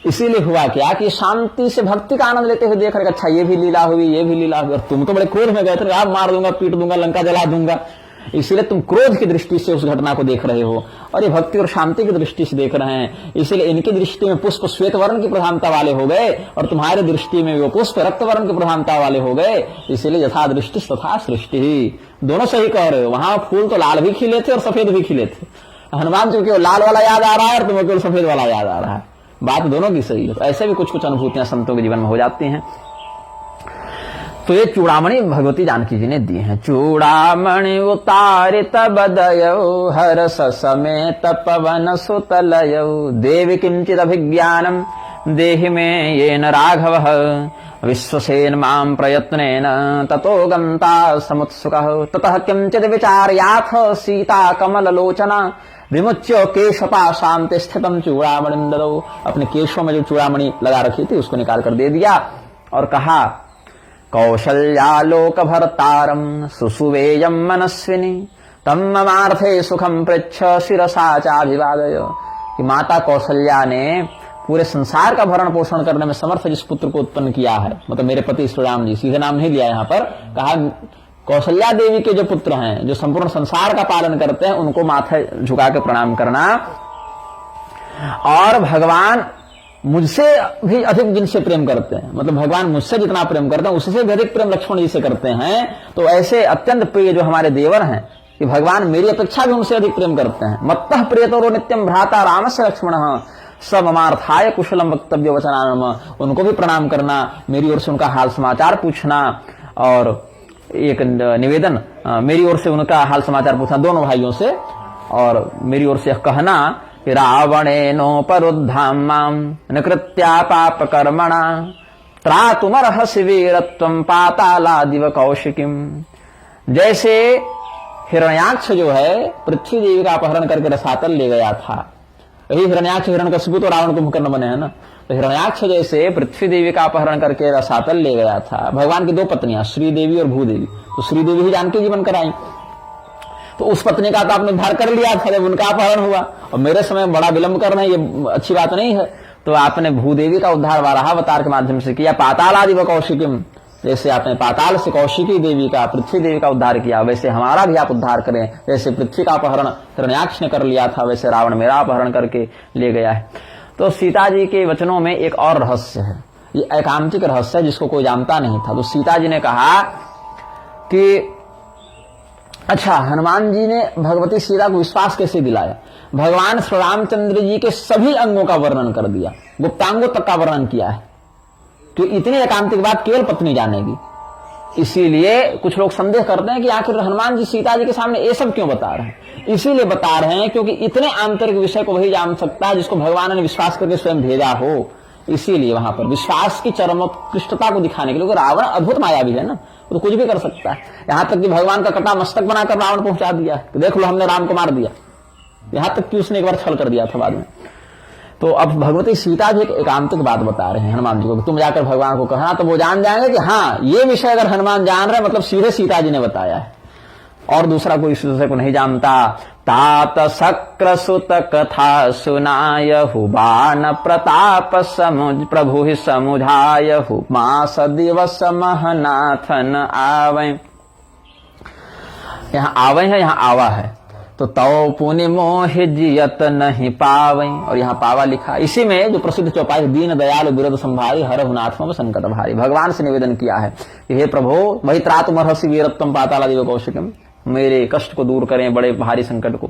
इसीलिए हुआ क्या कि शांति से भक्ति का आनंद लेते हुए देख रहे, अच्छा ये भी लीला हुई, ये भी लीला हुई, और तुम तो बड़े क्रोध में गए थे, आप मार दूंगा, पीट दूंगा, लंका जला दूंगा, इसीलिए तुम क्रोध की दृष्टि से उस घटना को देख रहे हो, और ये भक्ति और शांति की दृष्टि से देख रहे हैं। इसीलिए इनकी दृष्टि में पुष्प श्वेत वर्ण की प्रधानता वाले हो गए, और तुम्हारी दृष्टि में वो पुष्प रक्त वर्ण की प्रधानता वाले हो गए। इसीलिए यथा दृष्टि तथा सृष्टि ही, दोनों सही कह रहे हो। वहां फूल तो लाल भी खिले थे और सफेद भी खिले थे, हनुमान जी को लाल वाला याद आ रहा है और तुम्हें केवल सफेद वाला याद आ रहा है, बात दोनों की सही है। तो ऐसे भी कुछ कुछ अनुभूतियां संतों के जीवन में हो जाती हैं। तो ये चूड़ामणि भगवती जानकी जी ने दी है। चूड़ामणि उतारित बदयौ हर्ष समेत पवन सुतलयौ देवी किंचिद अभिज्ञानम देहि में येन राघवः विश्वसेन मां प्रयत्नेन ततो गंता समुत्सुकः ततः किंचिद विचार्याथ सीता कमललोचना विमुच्य केशपा शांति स्थितम चूड़ामणिं ददौ। अपने केशों में जो चूड़ामणि लगा रखी थी उसको निकाल कर दे दिया और कहा, कौशल्यालोक भरतारम सुसुवेयम मनस्विनी तम ममार्थे सुखम पृच्छ शिरसा चाभिवादय। कि माता कौशल्या ने पूरे संसार का भरण पोषण करने में समर्थ जिस पुत्र को उत्पन्न किया है, मतलब मेरे पति श्री राम जी, सीधे नाम नहीं लिया यहाँ पर, कहा कौशल्या देवी के जो पुत्र हैं जो संपूर्ण संसार का पालन करते हैं उनको माथे झुका के प्रणाम करना, और भगवान मुझसे भी अधिक जिनसे प्रेम करते हैं, मतलब भगवान मुझसे जितना प्रेम करते हैं उससे भी अधिक प्रेम लक्ष्मण जी से करते हैं। तो ऐसे अत्यंत प्रिय जो हमारे देवर हैं कि भगवान मेरी अपेक्षा भी उनसे अधिक प्रेम करते हैं। मत्तः प्रियतरो नित्यम भ्राता रामस्य लक्ष्मणः सममार्थाय कुशलम वक्तव्य वचनानम। उनको भी प्रणाम करना, मेरी ओर से उनका हाल समाचार पूछना, और एक निवेदन मेरी ओर से उनका हाल समाचार पूछना दोनों भाइयों से, और मेरी ओर से कहना रावणेनोपरुद्धां मां न कृत्या पाप कर्मणा त्रातुमर्हसि वीरत्वं पातालादिव कौशिकीं। जैसे हिरण्याक्ष जो है पृथ्वी देवी का अपहरण करके रसातल ले गया था, यही हिरण्याक्ष हिरण्यकशिपु तो रावण कुंभकर्ण बने हैं ना, तो हिरण्याक्ष जैसे पृथ्वी देवी का अपहरण करके रसातल ले गया था। भगवान की दो पत्नियां श्रीदेवी और भूदेवी, तो श्रीदेवी ही जानकी जी बनकर आई, तो उस पत्नी का तो आपने उद्धार कर लिया था जब उनका अपहरण हुआ, और मेरे समय बड़ा विलंब करना ये अच्छी बात नहीं है। तो आपने भूदेवी का उद्धार वाराह अवतार के माध्यम से किया। पाताल आदि व कौशिकीम, जैसे आपने पाताल से कौशिकी देवी का, पृथ्वी देवी का उद्धार किया, वैसे हमारा भी आप उद्धार करें। जैसे पृथ्वी का अपहरण हिरण्याक्ष ने कर लिया था, वैसे रावण मेरा अपहरण करके ले गया है। तो सीता जी के वचनों में एक और रहस्य है, ये एकांतिक रहस्य है जिसको कोई जानता नहीं था। तो सीता जी ने कहा कि अच्छा, हनुमान जी ने भगवती सीता को विश्वास कैसे दिलाया? भगवान श्री रामचंद्र जी के सभी अंगों का वर्णन कर दिया, गुप्तांगों तक का वर्णन किया है। तो इतनी एकांतिक बात केवल पत्नी जानेगी। इसीलिए कुछ लोग संदेह करते हैं कि आखिर हनुमान जी सीता जी के सामने ये सब क्यों बता रहे हैं। इसीलिए बता रहे हैं क्योंकि इतने आंतरिक विषय को वही जान सकता है जिसको भगवान ने विश्वास करके स्वयं भेजा हो। इसीलिए वहां पर विश्वास की चरमोत्कृष्टता को दिखाने के लिए, रावण अद्भुत माया भी है ना, तो कुछ भी कर सकता है। यहां तक कि भगवान का कटा मस्तक बनाकर रावण पहुंचा दिया कि देख लो हमने राम को मार दिया, यहां तक कि उसने एक बार छल कर दिया था बाद में। तो अब भगवती सीता जी एक एकांतिक बात बता रहे हैं हनुमान जी को, तुम जाकर भगवान को कहना, तो वो जान जाएंगे कि हाँ ये विषय अगर हनुमान जान रहे मतलब सीधे सीता जी ने बताया है, और दूसरा कोई इस विषय को नहीं जानता। तात शक्र सुत कथा सुनायहु बाण प्रताप समुझ प्रभु ही समुझायहु मास दिवस महनाथन आवे। यहाँ आवे है, यहाँ आवा है, तो तौ पुनि मोह जियत नहीं पावे, और यहाँ पावा लिखा। इसी में जो प्रसिद्ध चौपाई दीन दयाल विरद संभारी हरहु नाथम संकट भारी, भगवान से निवेदन किया है कि हे प्रभु वही त्रातुमर्हसि वीरत्वम पातालादिव कौशिकम, मेरे कष्ट को दूर करें, बड़े भारी संकट को।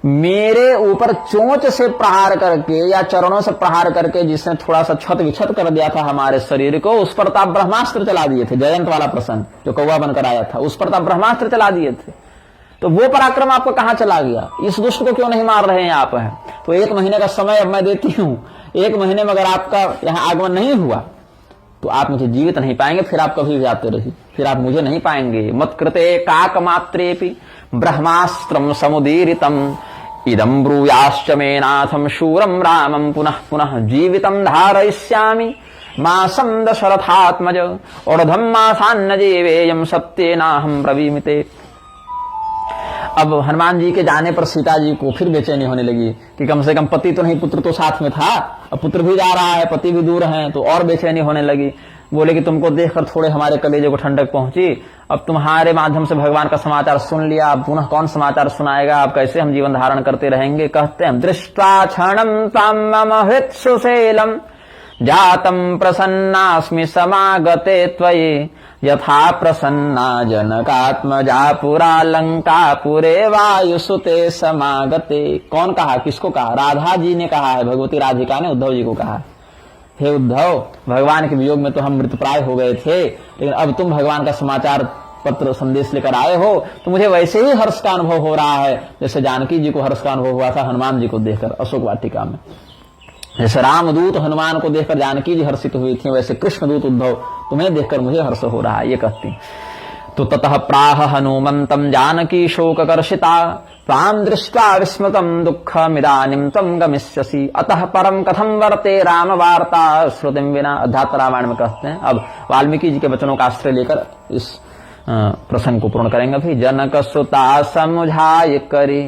मेरे ऊपर चोंच से प्रहार करके या चरणों से प्रहार करके जिसने थोड़ा सा छत विछत कर दिया था हमारे शरीर को, उस पर तो आप ब्रह्मास्त्र चला दिए थे। जयंत वाला प्रसंग जो कौवा बनकर आया था, उस पर तो आप ब्रह्मास्त्र चला दिए थे। तो वो पराक्रम आपको कहां चला गया? इस दुष्ट को क्यों नहीं मार रहे हैं आप? हैं तो 1 महीने का समय अब मैं देती हूं। 1 महीने में अगर आपका यहां आगमन नहीं हुआ तो आप मुझे जीवित नहीं पाएंगे, फिर आप कभी भी आते रहिए, फिर आप मुझे नहीं पाएंगे। मत कृते काक मात्रेपि ब्रह्मास्त्रम समुदीरितम इदं ब्रूयाश्च मे नाथम शूरम रामम पुनः पुनः जीवितम धारयिष्यामि मासं दशरथात्मज ऊर्ध्वं मासान्न जीवेयं सत्येनाहं ब्रवीमिते। अब हनुमान जी के जाने पर सीता जी को फिर बेचैनी होने लगी कि कम से कम पति तो नहीं, पुत्र तो साथ में था, अब पुत्र भी जा रहा है, पति भी दूर है, तो और बेचैनी होने लगी। बोले कि तुमको देखकर थोड़े हमारे कलेजे को ठंडक पहुंची, अब तुम्हारे माध्यम से भगवान का समाचार सुन लिया, अब पुनः कौन समाचार सुनाएगा, अब कैसे हम जीवन धारण करते रहेंगे। कहते हैं दृष्ट्वा क्षणं तां मम हृत्सुशैलम् जातम प्रसन्नास्मि समागते त्वयि यथा प्रसन्ना जनकात्मजा पुरा लंकापुरे वायुसुते समागते। कौन कहा, किसको कहा? राधा जी ने कहा है, भगवती राधिका ने उद्धव जी को कहा। हे उद्धव, भगवान के वियोग में तो हम मृतप्राय हो गए थे, लेकिन अब तुम भगवान का समाचार पत्र संदेश लेकर आए हो तो मुझे वैसे ही हर्ष का अनुभव हो रहा है जैसे जानकी जी को हर्ष का अनुभव हुआ था हनुमान जी को देखकर अशोक वाटिका में। जैसे रामदूत हनुमान को देखकर जानकी जी हर्षित हुई थी, वैसे कृष्णदूत उद्धव तुम्हें देखकर मुझे हर्ष हो रहा है, ये कहती। तो ततः प्राह हनुमंतम जानकी शोककर्षिता तां दृष्ट्वा विस्मृतं दुःखमिदानीं त्वं गमिष्यसि अतः परम कथम वर्ते राम वार्ता श्रुतिं विना। अध्यात्म रामायण में कहते हैं। अब वाल्मीकि जी के वचनों का आश्रय लेकर इस प्रसंग को पूर्ण करेंगे। भी जनक सुता समुझाय करी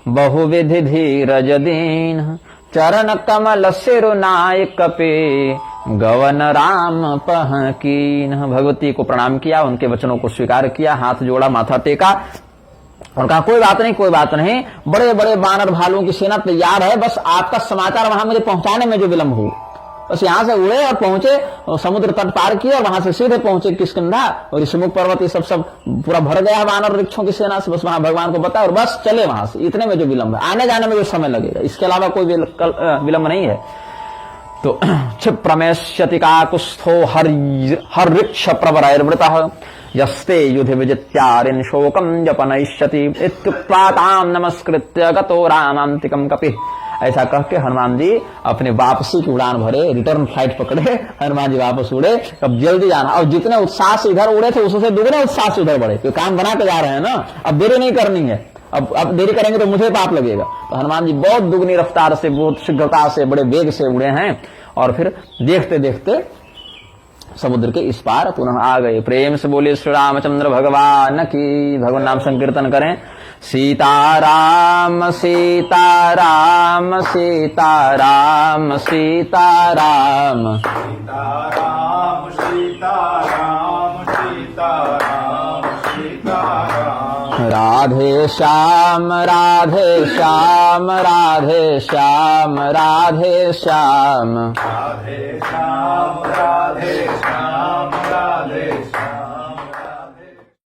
बहुविधि धीरज दीन चरण कमल सिरुनाय कपे गवन राम पह कीन। भगवती को प्रणाम किया, उनके वचनों को स्वीकार किया, हाथ जोड़ा, माथा टेका और कहा कोई बात नहीं, कोई बात नहीं, बड़े बड़े बानर भालुओं की सेना तैयार है, बस आपका समाचार वहां मुझे पहुंचाने में जो विलंब हो। बस यहां से उड़े और पहुंचे और समुद्र तट पार किया और वहां से सीधे पहुंचे किष्किंधा और ऋषिमुख पर्वत, ये सब पूरा भर गया वानर वृक्षों की सेना से। बस वहां भगवान को बता और बस चले वहां से, इतने में जो विलंब है, आने जाने में जो समय लगेगा, इसके अलावा कोई विलंब नहीं है। तो क्षिप्रमेष्यति काकुत्स्थो हर वृक्ष प्रवरैर्वृतः यस्ते युधि विजित्यारिन् शोकं जपनयिष्यति इत्युक्त्वा तां नमस्कृत्य गतो रामान्तिकं कपिः। ऐसा कह के हनुमान जी अपने वापसी की उड़ान भरे, रिटर्न फ्लाइट पकड़े, हनुमान जी वापस उड़े। अब जल्दी जाना, और जितने उत्साह से इधर उड़े थे उससे दुगने उत्साह से उधर बढ़े, तो काम बना के जा रहे हैं ना, अब देरी नहीं करनी है, अब देरी करेंगे तो मुझे पाप लगेगा। तो हनुमान जी बहुत दुगनी रफ्तार से, बहुत शीघ्रता से, बड़े वेग से उड़े हैं और फिर देखते देखते समुद्र के इस पार पुनः आ गए। प्रेम से बोले श्री रामचंद्र भगवान की। भगवान नाम संकीर्तन करें। सीताराम सीताराम सीताराम सीताराम सीताराम सीताराम सीताराम सीताराम राधे श्याम राधे श्याम राधे श्याम राधे श्याम राधे श्याम राधे श्याम